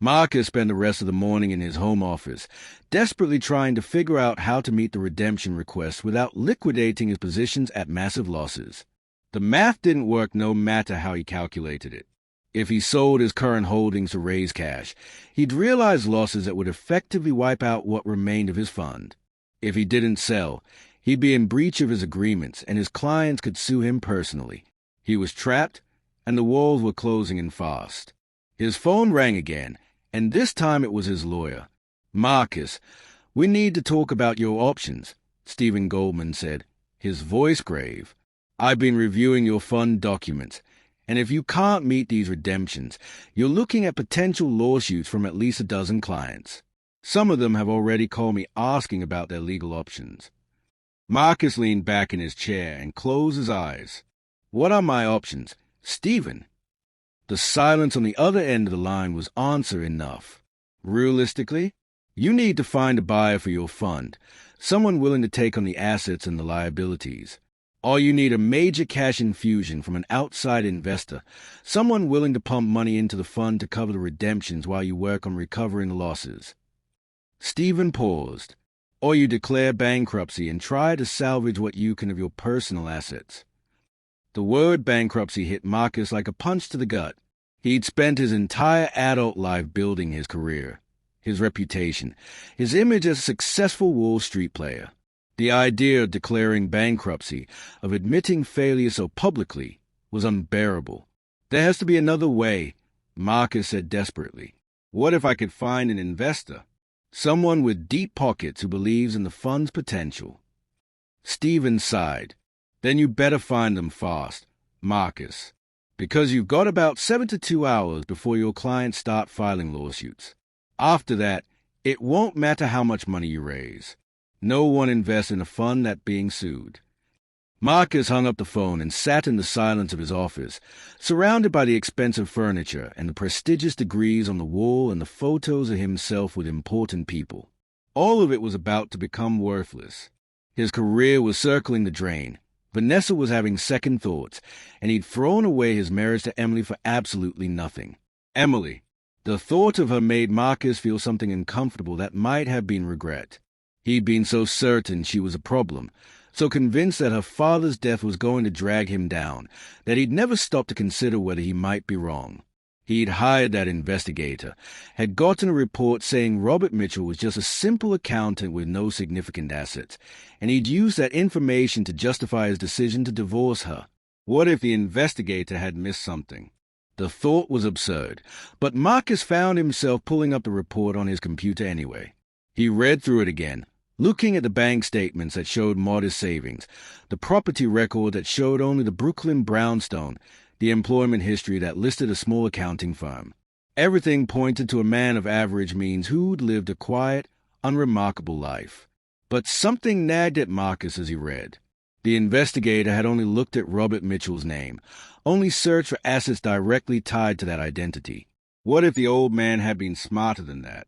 Marcus spent the rest of the morning in his home office, desperately trying to figure out how to meet the redemption request without liquidating his positions at massive losses. The math didn't work no matter how he calculated it. If he sold his current holdings to raise cash, he'd realize losses that would effectively wipe out what remained of his fund. If he didn't sell, he'd be in breach of his agreements, and his clients could sue him personally. He was trapped, and the walls were closing in fast. His phone rang again, and this time it was his lawyer. "Marcus, we need to talk about your options," Stephen Goldman said, his voice grave. "I've been reviewing your fund documents, and if you can't meet these redemptions, you're looking at potential lawsuits from at least a dozen clients. Some of them have already called me asking about their legal options." Marcus leaned back in his chair and closed his eyes. "What are my options, Stephen?" The silence on the other end of the line was answer enough. "Realistically, you need to find a buyer for your fund, someone willing to take on the assets and the liabilities. Or you need a major cash infusion from an outside investor, someone willing to pump money into the fund to cover the redemptions while you work on recovering the losses." Stephen paused. "Or you declare bankruptcy and try to salvage what you can of your personal assets." The word bankruptcy hit Marcus like a punch to the gut. He'd spent his entire adult life building his career, his reputation, his image as a successful Wall Street player. The idea of declaring bankruptcy, of admitting failure so publicly, was unbearable. "There has to be another way," Marcus said desperately. "What if I could find an investor? Someone with deep pockets who believes in the fund's potential?" Stephen sighed. "Then you better find them fast, Marcus, because you've got about 72 hours before your clients start filing lawsuits. After that, it won't matter how much money you raise. No one invests in a fund that's being sued." Marcus hung up the phone and sat in the silence of his office, surrounded by the expensive furniture and the prestigious degrees on the wall and the photos of himself with important people. All of it was about to become worthless. His career was circling the drain. Vanessa was having second thoughts, and he'd thrown away his marriage to Emily for absolutely nothing. Emily. The thought of her made Marcus feel something uncomfortable that might have been regret. He'd been so certain she was a problem, so convinced that her father's death was going to drag him down, that he'd never stopped to consider whether he might be wrong. He'd hired that investigator, had gotten a report saying Robert Mitchell was just a simple accountant with no significant assets, and he'd used that information to justify his decision to divorce her. What if the investigator had missed something? The thought was absurd, but Marcus found himself pulling up the report on his computer anyway. He read through it again, looking at the bank statements that showed modest savings, the property record that showed only the Brooklyn brownstone, the employment history that listed a small accounting firm. Everything pointed to a man of average means who'd lived a quiet, unremarkable life. But something nagged at Marcus as he read. The investigator had only looked at Robert Mitchell's name, only searched for assets directly tied to that identity. What if the old man had been smarter than that?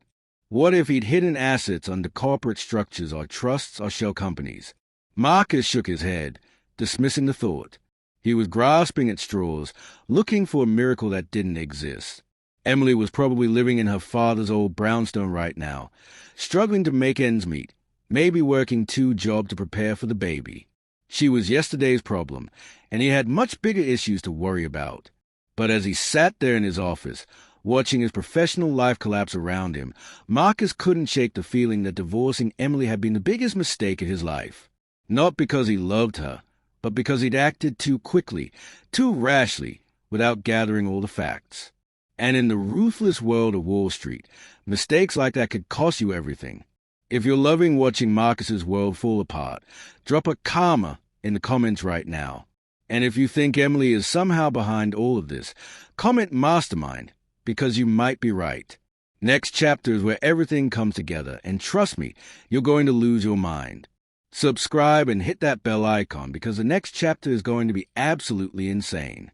What if he'd hidden assets under corporate structures or trusts or shell companies? Marcus shook his head, dismissing the thought. He was grasping at straws, looking for a miracle that didn't exist. Emily was probably living in her father's old brownstone right now, struggling to make ends meet, maybe working 2 jobs to prepare for the baby. She was yesterday's problem, and he had much bigger issues to worry about. But as he sat there in his office, watching his professional life collapse around him, Marcus couldn't shake the feeling that divorcing Emily had been the biggest mistake of his life. Not because he loved her, but because he'd acted too quickly, too rashly, without gathering all the facts. And in the ruthless world of Wall Street, mistakes like that could cost you everything. If you're loving watching Marcus's world fall apart, drop a comma in the comments right now. And if you think Emily is somehow behind all of this, comment mastermind, because you might be right. Next chapter is where everything comes together, and trust me, you're going to lose your mind. Subscribe and hit that bell icon because the next chapter is going to be absolutely insane.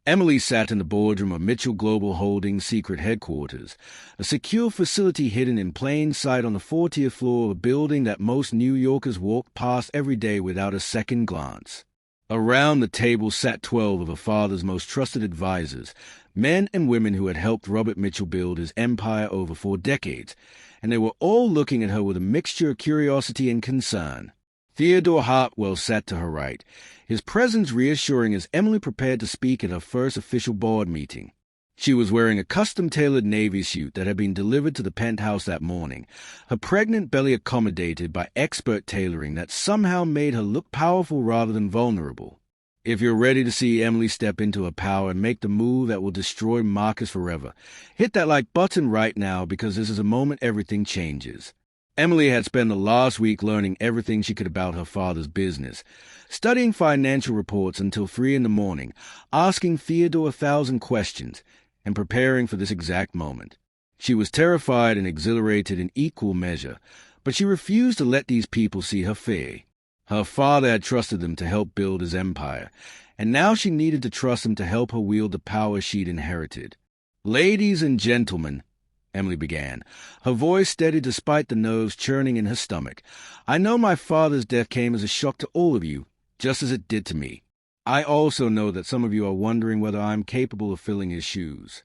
Emily sat in the boardroom of Mitchell Global Holdings' secret headquarters, a secure facility hidden in plain sight on the 40th floor of a building that most New Yorkers walked past every day without a second glance. Around the table sat 12 of her father's most trusted advisors, men and women who had helped Robert Mitchell build his empire over 4 decades, and they were all looking at her with a mixture of curiosity and concern. Theodore Hartwell sat to her right, his presence reassuring as Emily prepared to speak at her first official board meeting. She was wearing a custom-tailored navy suit that had been delivered to the penthouse that morning, her pregnant belly accommodated by expert tailoring that somehow made her look powerful rather than vulnerable. If you're ready to see Emily step into her power and make the move that will destroy Marcus forever, hit that like button right now, because this is a moment everything changes. Emily had spent the last week learning everything she could about her father's business, studying financial reports until 3 a.m, asking Theodore 1,000 questions, and preparing for this exact moment. She was terrified and exhilarated in equal measure, but she refused to let these people see her fear. Her father had trusted them to help build his empire, and now she needed to trust them to help her wield the power she'd inherited. "Ladies and gentlemen," Emily began, her voice steady despite the nerves churning in her stomach, "I know my father's death came as a shock to all of you, just as it did to me. I also know that some of you are wondering whether I am capable of filling his shoes."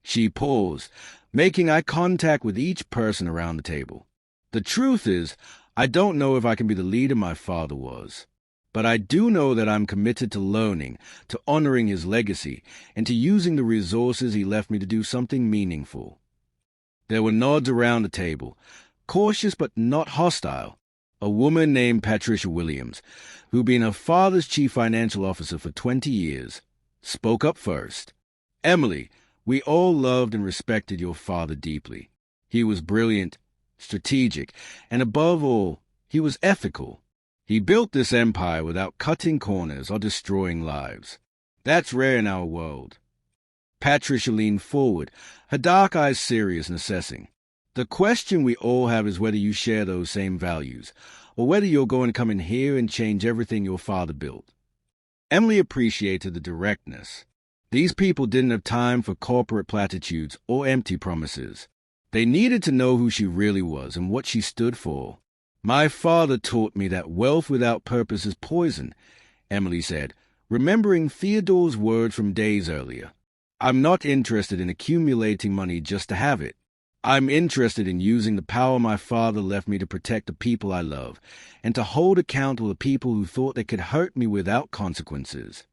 She paused, making eye contact with each person around the table. "The truth is, I don't know if I can be the leader my father was. But I do know that I'm committed to learning, to honoring his legacy, and to using the resources he left me to do something meaningful." There were nods around the table, cautious but not hostile. A woman named Patricia Williams, who'd been her father's chief financial officer for 20 years, spoke up first. "Emily, we all loved and respected your father deeply. He was brilliant, strategic, and above all, he was ethical. He built this empire without cutting corners or destroying lives. That's rare in our world." Patricia leaned forward, her dark eyes serious and assessing. "The question we all have is whether you share those same values, or whether you're going to come in here and change everything your father built." Emily appreciated the directness. These people didn't have time for corporate platitudes or empty promises. They needed to know who she really was and what she stood for. "My father taught me that wealth without purpose is poison," Emily said, remembering Theodore's words from days earlier. "I'm not interested in accumulating money just to have it. I'm interested in using the power my father left me to protect the people I love, and to hold accountable the people who thought they could hurt me without consequences."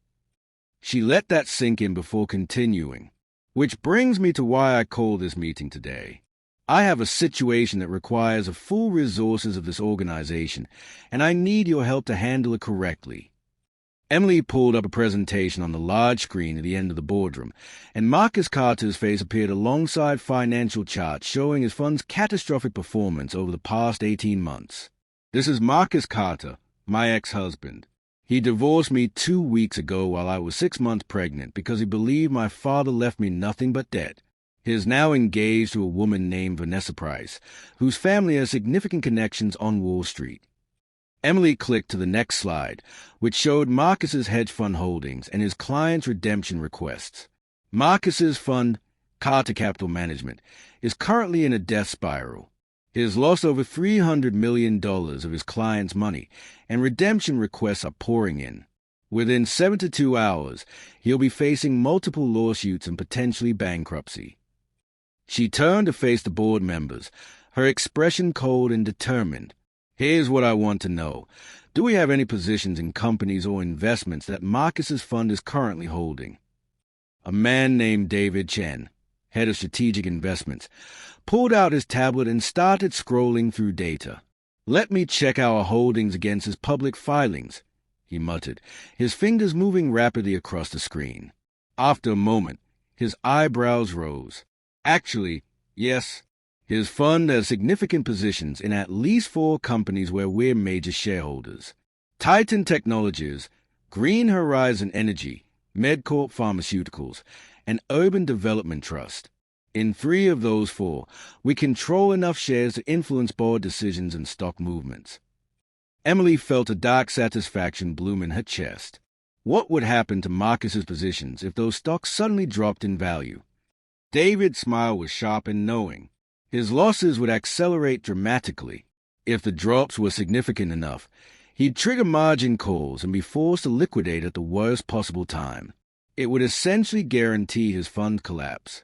She let that sink in before continuing. "Which brings me to why I called this meeting today. I have a situation that requires the full resources of this organization, and I need your help to handle it correctly." Emily pulled up a presentation on the large screen at the end of the boardroom, and Marcus Carter's face appeared alongside financial charts showing his fund's catastrophic performance over the past 18 months. "This is Marcus Carter, my ex-husband. He divorced me 2 weeks ago while I was 6 months pregnant because he believed my father left me nothing but debt. He is now engaged to a woman named Vanessa Price, whose family has significant connections on Wall Street." Emily clicked to the next slide, which showed Marcus's hedge fund holdings and his clients' redemption requests. Marcus's fund, Carter Capital Management, is currently in a death spiral. He has lost over $300 million of his clients' money, and redemption requests are pouring in. Within 72 hours, he'll be facing multiple lawsuits and potentially bankruptcy. She turned to face the board members, her expression cold and determined. "Here's what I want to know. Do we have any positions in companies or investments that Marcus's fund is currently holding?" A man named David Chen, head of strategic investments, pulled out his tablet and started scrolling through data. "Let me check our holdings against his public filings," he muttered, his fingers moving rapidly across the screen. After a moment, his eyebrows rose. "Actually, yes. His fund has significant positions in at least 4 companies where we're major shareholders: Titan Technologies, Green Horizon Energy, MedCorp Pharmaceuticals, and Urban Development Trust. In 3 of those 4, we control enough shares to influence board decisions and stock movements." Emily felt a dark satisfaction bloom in her chest. What would happen to Marcus's positions if those stocks suddenly dropped in value? David's smile was sharp and knowing. His losses would accelerate dramatically. If the drops were significant enough, he'd trigger margin calls and be forced to liquidate at the worst possible time. It would essentially guarantee his fund collapse.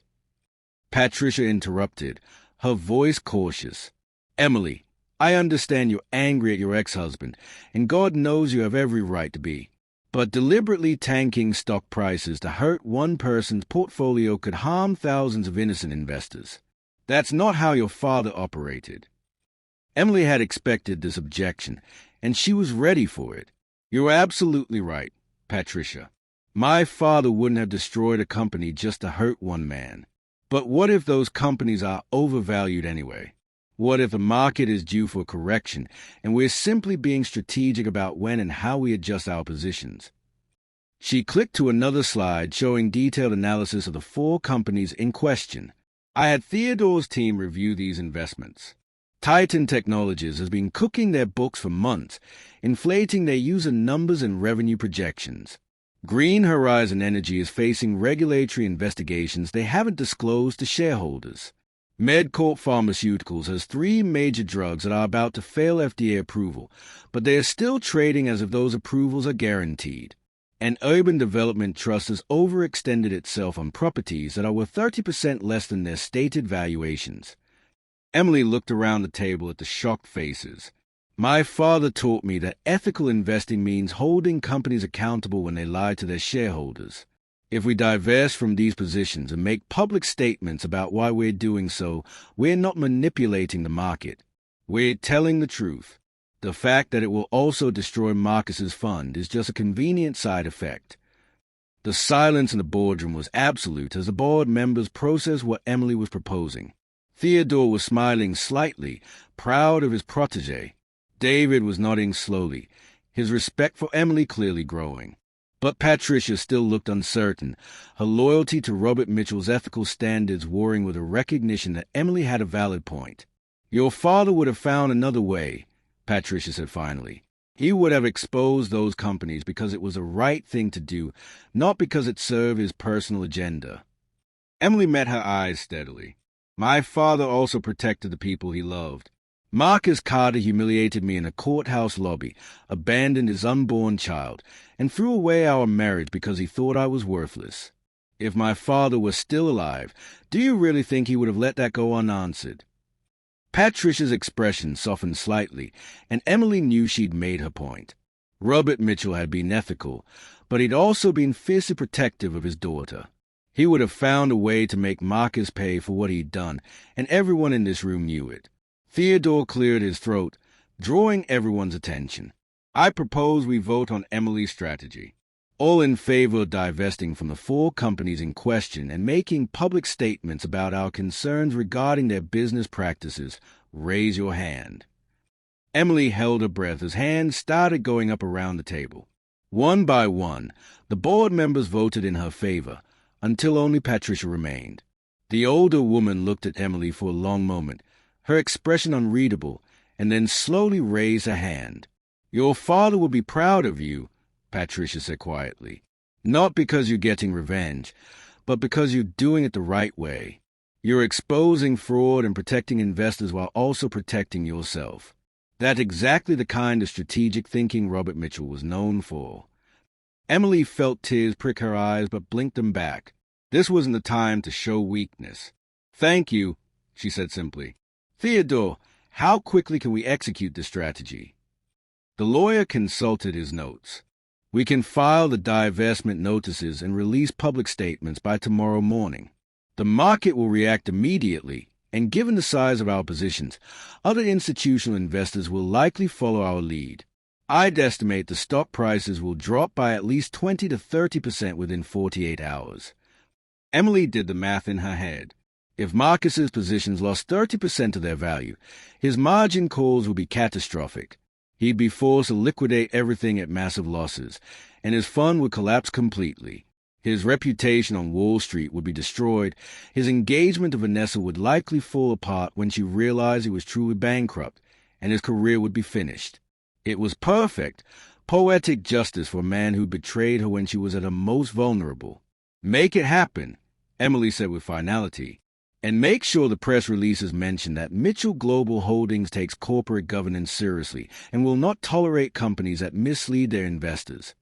Patricia interrupted, her voice cautious. Emily, I understand you're angry at your ex-husband, and God knows you have every right to be. But deliberately tanking stock prices to hurt one person's portfolio could harm thousands of innocent investors. That's not how your father operated. Emily had expected this objection, and she was ready for it. You're absolutely right, Patricia. My father wouldn't have destroyed a company just to hurt one man. But what if those companies are overvalued anyway? What if the market is due for a correction, and we're simply being strategic about when and how we adjust our positions? She clicked to another slide showing detailed analysis of the 4 companies in question. I had Theodore's team review these investments. Titan Technologies has been cooking their books for months, inflating their user numbers and revenue projections. Green Horizon Energy is facing regulatory investigations they haven't disclosed to shareholders. MedCorp Pharmaceuticals has 3 major drugs that are about to fail FDA approval, but they are still trading as if those approvals are guaranteed. And Urban Development Trust has overextended itself on properties that are worth 30% less than their stated valuations. Emily looked around the table at the shocked faces. My father taught me that ethical investing means holding companies accountable when they lie to their shareholders. If we divest from these positions and make public statements about why we're doing so, we're not manipulating the market. We're telling the truth. The fact that it will also destroy Marcus's fund is just a convenient side effect. The silence in the boardroom was absolute as the board members processed what Emily was proposing. Theodore was smiling slightly, proud of his protégé. David was nodding slowly, his respect for Emily clearly growing. But Patricia still looked uncertain, her loyalty to Robert Mitchell's ethical standards warring with a recognition that Emily had a valid point. Your father would have found another way, Patricia said finally. He would have exposed those companies because it was the right thing to do, not because it served his personal agenda. Emily met her eyes steadily. My father also protected the people he loved. Marcus Carter humiliated me in a courthouse lobby, abandoned his unborn child, and threw away our marriage because he thought I was worthless. If my father was still alive, do you really think he would have let that go unanswered? Patricia's expression softened slightly, and Emily knew she'd made her point. Robert Mitchell had been ethical, but he'd also been fiercely protective of his daughter. He would have found a way to make Marcus pay for what he'd done, and everyone in this room knew it. Theodore cleared his throat, drawing everyone's attention. I propose we vote on Emily's strategy. All in favor of divesting from the 4 companies in question and making public statements about our concerns regarding their business practices, raise your hand. Emily held her breath as hands started going up around the table. One by one, the board members voted in her favor, until only Patricia remained. The older woman looked at Emily for a long moment, her expression unreadable, and then slowly raised her hand. Your father will be proud of you, Patricia said quietly. Not because you're getting revenge, but because you're doing it the right way. You're exposing fraud and protecting investors while also protecting yourself. That's exactly the kind of strategic thinking Robert Mitchell was known for. Emily felt tears prick her eyes but blinked them back. This wasn't the time to show weakness. Thank you, she said simply. Theodore, how quickly can we execute this strategy? The lawyer consulted his notes. We can file the divestment notices and release public statements by tomorrow morning. The market will react immediately, and given the size of our positions, other institutional investors will likely follow our lead. I'd estimate the stock prices will drop by at least 20 to 30% within 48 hours. Emily did the math in her head. If Marcus's positions lost 30% of their value, his margin calls would be catastrophic. He'd be forced to liquidate everything at massive losses, and his fund would collapse completely. His reputation on Wall Street would be destroyed. His engagement to Vanessa would likely fall apart when she realized he was truly bankrupt, and his career would be finished. It was perfect, Poetic justice for a man who betrayed her when she was at her most vulnerable. Make it happen, Emily said with finality. And make sure the press releases mention that Mitchell Global Holdings takes corporate governance seriously and will not tolerate companies that mislead their investors.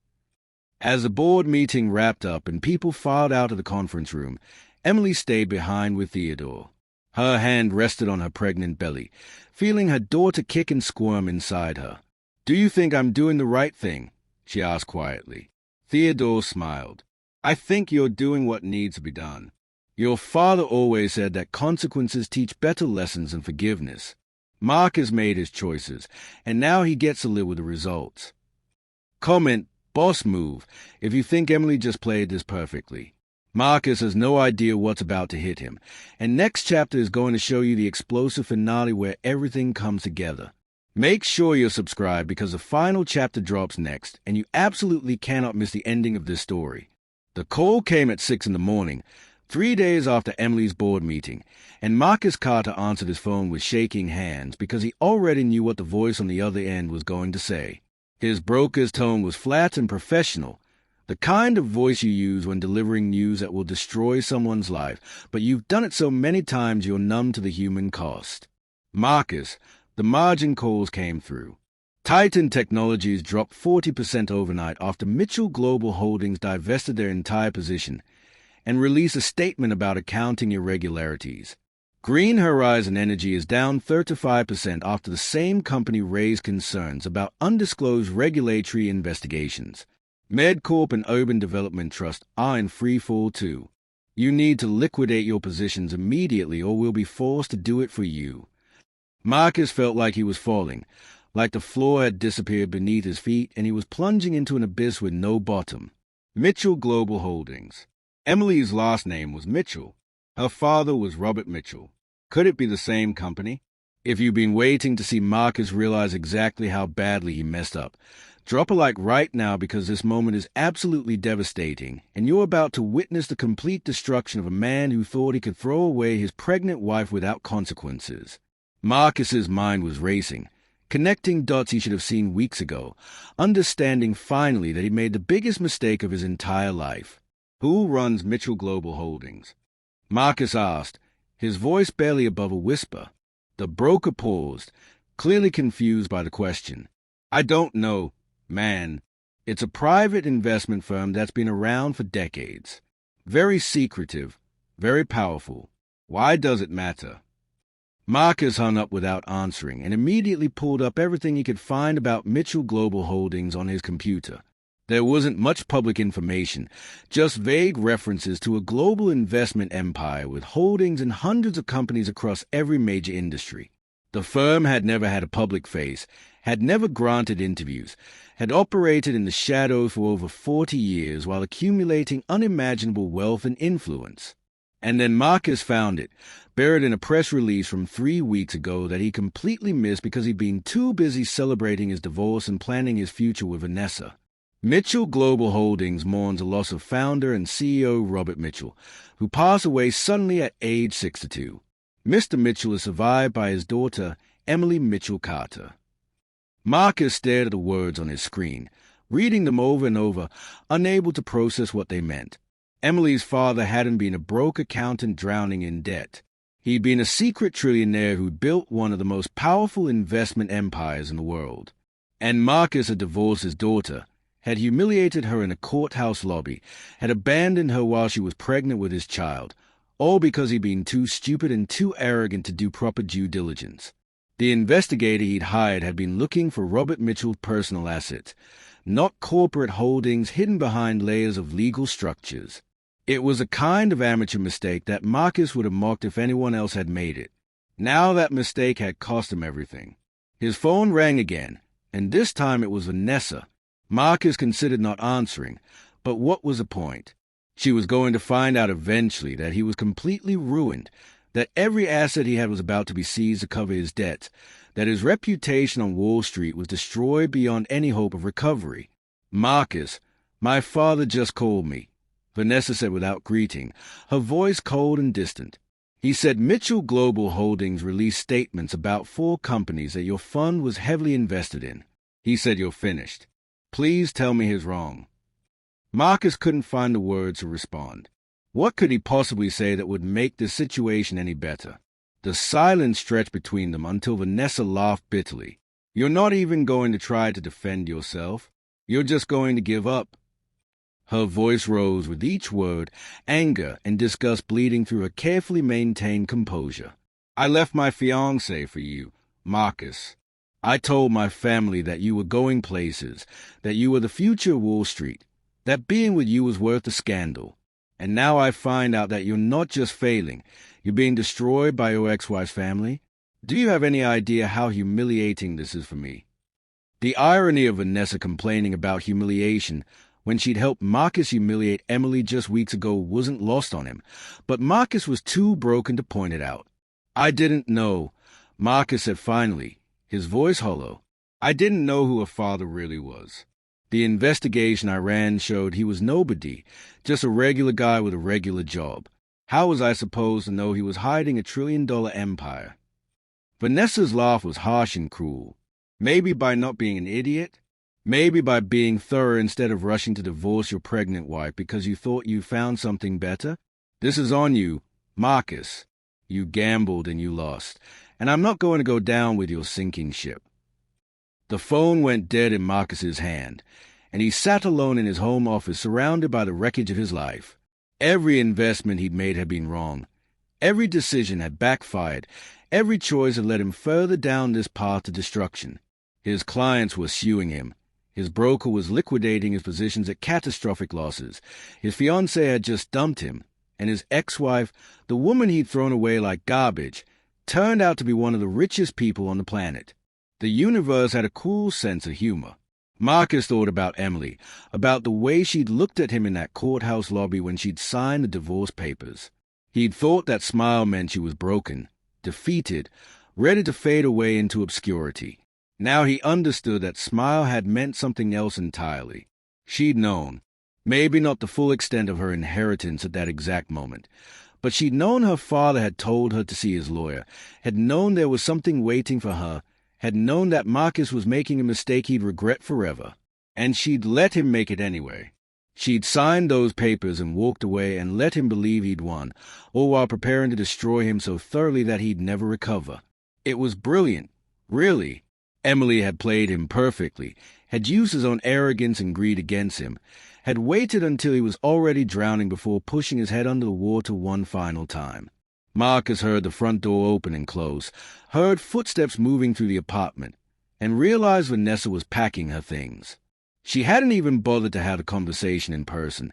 As the board meeting wrapped up and people filed out of the conference room, Emily stayed behind with Theodore. Her hand rested on her pregnant belly, feeling her daughter kick and squirm inside her. "Do you think I'm doing the right thing?" she asked quietly. Theodore smiled. "I think you're doing what needs to be done. Your father always said that consequences teach better lessons than forgiveness. Mark has made his choices, and now he gets to live with the results." Comment, boss move, if you think Emily just played this perfectly. Marcus has no idea what's about to hit him, and next chapter is going to show you the explosive finale where everything comes together. Make sure you're subscribed because the final chapter drops next, and you absolutely cannot miss the ending of this story. The call came at 6 in the morning, 3 days after Emily's board meeting, and Marcus Carter answered his phone with shaking hands because he already knew what the voice on the other end was going to say. His broker's tone was flat and professional, the kind of voice you use when delivering news that will destroy someone's life, but you've done it so many times you're numb to the human cost. "Marcus, the margin calls came through. Titan Technologies dropped 40% overnight after Mitchell Global Holdings divested their entire position and released a statement about accounting irregularities. Green Horizon Energy is down 35% after the same company raised concerns about undisclosed regulatory investigations. MedCorp and Urban Development Trust are in free fall too. You need to liquidate your positions immediately or we'll be forced to do it for you." Marcus felt like he was falling, like the floor had disappeared beneath his feet and he was plunging into an abyss with no bottom. Mitchell Global Holdings. Emily's last name was Mitchell. Her father was Robert Mitchell. Could it be the same company? If you've been waiting to see Marcus realize exactly how badly he messed up, drop a like right now because this moment is absolutely devastating, and you're about to witness the complete destruction of a man who thought he could throw away his pregnant wife without consequences. Marcus's mind was racing, connecting dots he should have seen weeks ago, understanding finally that he made the biggest mistake of his entire life. "Who runs Mitchell Global Holdings?" Marcus asked, his voice barely above a whisper. The broker paused, clearly confused by the question. "I don't know, man. It's a private investment firm that's been around for decades. Very secretive, very powerful. Why does it matter?" Marcus hung up without answering and immediately pulled up everything he could find about Mitchell Global Holdings on his computer. There wasn't much public information, just vague references to a global investment empire with holdings in hundreds of companies across every major industry. The firm had never had a public face, had never granted interviews, had operated in the shadows for over 40 years while accumulating unimaginable wealth and influence. And then Marcus found it, buried in a press release from 3 weeks ago that he completely missed because he'd been too busy celebrating his divorce and planning his future with Vanessa. Mitchell Global Holdings mourns the loss of founder and CEO Robert Mitchell, who passed away suddenly at age 62. Mr. Mitchell is survived by his daughter, Emily Mitchell Carter. Marcus stared at the words on his screen, reading them over and over, unable to process what they meant. Emily's father hadn't been a broke accountant drowning in debt. He'd been a secret trillionaire who built one of the most powerful investment empires in the world. And Marcus had divorced his daughter, had humiliated her in a courthouse lobby, had abandoned her while she was pregnant with his child, all because he'd been too stupid and too arrogant to do proper due diligence. The investigator he'd hired had been looking for Robert Mitchell's personal assets, not corporate holdings hidden behind layers of legal structures. It was a kind of amateur mistake that Marcus would have mocked if anyone else had made it. Now that mistake had cost him everything. His phone rang again, and this time it was Vanessa. Marcus considered not answering, but what was the point? She was going to find out eventually that he was completely ruined, that every asset he had was about to be seized to cover his debts, that his reputation on Wall Street was destroyed beyond any hope of recovery. "Marcus, my father just called me," Vanessa said without greeting, her voice cold and distant. "He said Mitchell Global Holdings released statements about 4 companies that your fund was heavily invested in. He said you're finished." Please tell me he's wrong." Marcus couldn't find the words to respond. What could he possibly say that would make the situation any better? The silence stretched between them until Vanessa laughed bitterly. "You're not even going to try to defend yourself. You're just going to give up." Her voice rose with each word, anger and disgust bleeding through her carefully maintained composure. "I left my fiancé for you, Marcus. I told my family that you were going places, that you were the future of Wall Street, that being with you was worth a scandal. And now I find out that you're not just failing, you're being destroyed by your ex-wife's family. Do you have any idea how humiliating this is for me?" The irony of Vanessa complaining about humiliation when she'd helped Marcus humiliate Emily just weeks ago wasn't lost on him, but Marcus was too broken to point it out. "I didn't know," Marcus said finally, his voice hollow. "I didn't know who her father really was. The investigation I ran showed he was nobody, just a regular guy with a regular job. How was I supposed to know he was hiding a $1 trillion empire?" Vanessa's laugh was harsh and cruel. Maybe by not being an idiot? Maybe by being thorough instead of rushing to divorce your pregnant wife because you thought you found something better? "This is on you, Marcus. You gambled and you lost, and I'm not going to go down with your sinking ship." The phone went dead in Marcus's hand, and he sat alone in his home office surrounded by the wreckage of his life. Every investment he'd made had been wrong. Every decision had backfired. Every choice had led him further down this path to destruction. His clients were suing him. His broker was liquidating his positions at catastrophic losses. His fiancée had just dumped him, and his ex-wife, the woman he'd thrown away like garbage, turned out to be one of the richest people on the planet. The universe had a cool sense of humor. Marcus thought about Emily, about the way she'd looked at him in that courthouse lobby when she'd signed the divorce papers. He'd thought that smile meant she was broken, defeated, ready to fade away into obscurity. Now he understood that smile had meant something else entirely. She'd known, maybe not the full extent of her inheritance at that exact moment, but she'd known her father had told her to see his lawyer, had known there was something waiting for her, had known that Marcus was making a mistake he'd regret forever, and she'd let him make it anyway. She'd signed those papers and walked away and let him believe he'd won, all while preparing to destroy him so thoroughly that he'd never recover. It was brilliant, really. Emily had played him perfectly, had used his own arrogance and greed against him, had waited until he was already drowning before pushing his head under the water one final time. Marcus heard the front door open and close, heard footsteps moving through the apartment, and realized Vanessa was packing her things. She hadn't even bothered to have a conversation in person,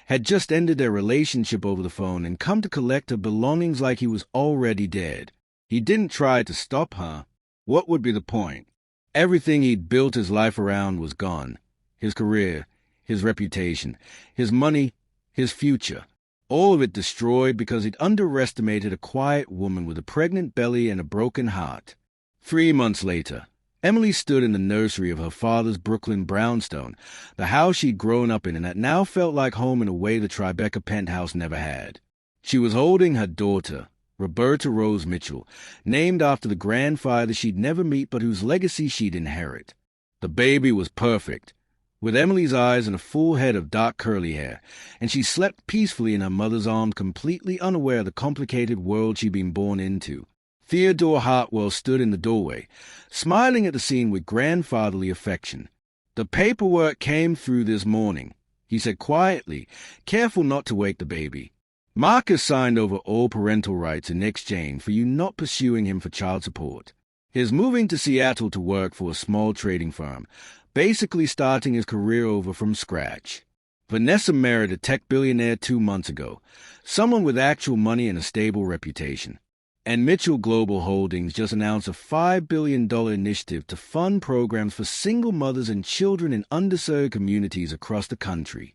had just ended their relationship over the phone and come to collect her belongings like he was already dead. He didn't try to stop her. What would be the point? Everything he'd built his life around was gone. His career, his reputation, his money, his future. All of it destroyed because he'd underestimated a quiet woman with a pregnant belly and a broken heart. 3 months later, Emily stood in the nursery of her father's Brooklyn brownstone, the house she'd grown up in and that now felt like home in a way the Tribeca penthouse never had. She was holding her daughter, Roberta Rose Mitchell, named after the grandfather she'd never meet but whose legacy she'd inherit. The baby was perfect, with Emily's eyes and a full head of dark curly hair, and she slept peacefully in her mother's arms, completely unaware of the complicated world she'd been born into. Theodore Hartwell stood in the doorway, smiling at the scene with grandfatherly affection. "The paperwork came through this morning," he said quietly, careful not to wake the baby. "Marcus signed over all parental rights in exchange for you not pursuing him for child support. His moving to Seattle to work for a small trading firm, basically starting his career over from scratch. Vanessa married a tech billionaire 2 months ago, someone with actual money and a stable reputation. And Mitchell Global Holdings just announced a $5 billion initiative to fund programs for single mothers and children in underserved communities across the country."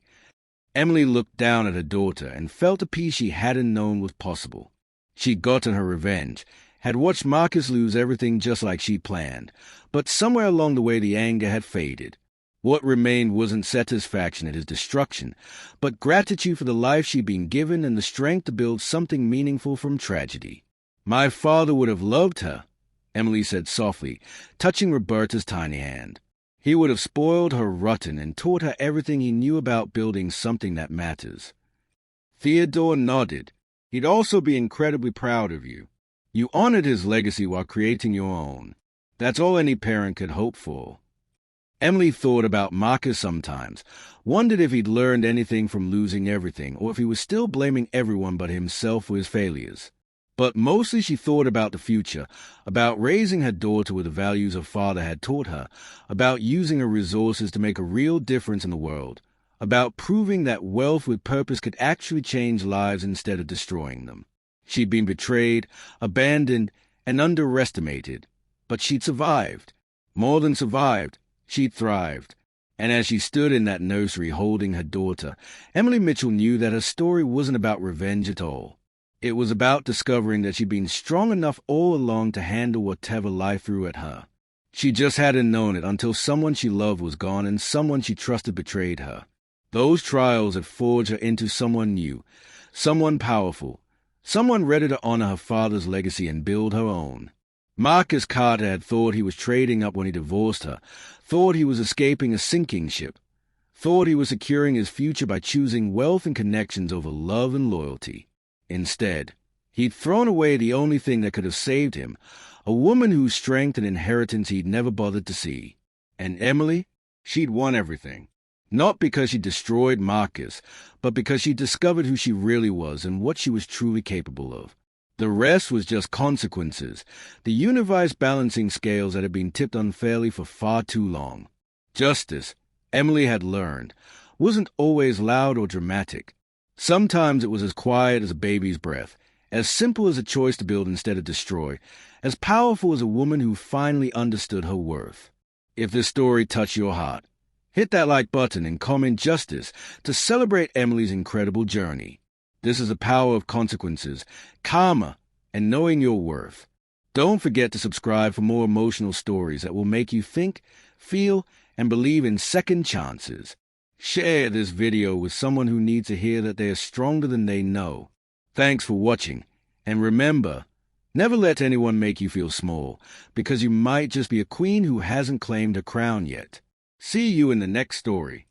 Emily looked down at her daughter and felt a peace she hadn't known was possible. She'd gotten her revenge, had watched Marcus lose everything just like she planned, but somewhere along the way the anger had faded. What remained wasn't satisfaction at his destruction, but gratitude for the life she'd been given and the strength to build something meaningful from tragedy. "My father would have loved her," Emily said softly, touching Roberta's tiny hand. He would have spoiled her rotten and taught her everything he knew about building something that matters. Theodore nodded. He'd also be incredibly proud of you. You honored his legacy while creating your own. That's all any parent could hope for. Emily thought about Marcus sometimes, wondered if he'd learned anything from losing everything, or if he was still blaming everyone but himself for his failures. But mostly she thought about the future, about raising her daughter with the values her father had taught her, about using her resources to make a real difference in the world, about proving that wealth with purpose could actually change lives instead of destroying them. She'd been betrayed, abandoned, and underestimated, but she'd survived. More than survived, she'd thrived. And as she stood in that nursery holding her daughter, Emily Mitchell knew that her story wasn't about revenge at all. It was about discovering that she'd been strong enough all along to handle whatever life threw at her. She just hadn't known it until someone she loved was gone and someone she trusted betrayed her. Those trials had forged her into someone new, someone powerful, someone ready to honor her father's legacy and build her own. Marcus Carter had thought he was trading up when he divorced her, thought he was escaping a sinking ship, thought he was securing his future by choosing wealth and connections over love and loyalty. Instead, he'd thrown away the only thing that could have saved him, a woman whose strength and inheritance he'd never bothered to see. And Emily? She'd won everything. Not because she destroyed Marcus, but because she discovered who she really was and what she was truly capable of. The rest was just consequences, the universe balancing scales that had been tipped unfairly for far too long. Justice, Emily had learned, wasn't always loud or dramatic. Sometimes it was as quiet as a baby's breath, as simple as a choice to build instead of destroy, as powerful as a woman who finally understood her worth. If this story touched your heart, hit that like button and comment justice to celebrate Emily's incredible journey. This is the power of consequences, karma, and knowing your worth. Don't forget to subscribe for more emotional stories that will make you think, feel, and believe in second chances. Share this video with someone who needs to hear that they are stronger than they know. Thanks for watching, and remember, never let anyone make you feel small, because you might just be a queen who hasn't claimed her crown yet. See you in the next story.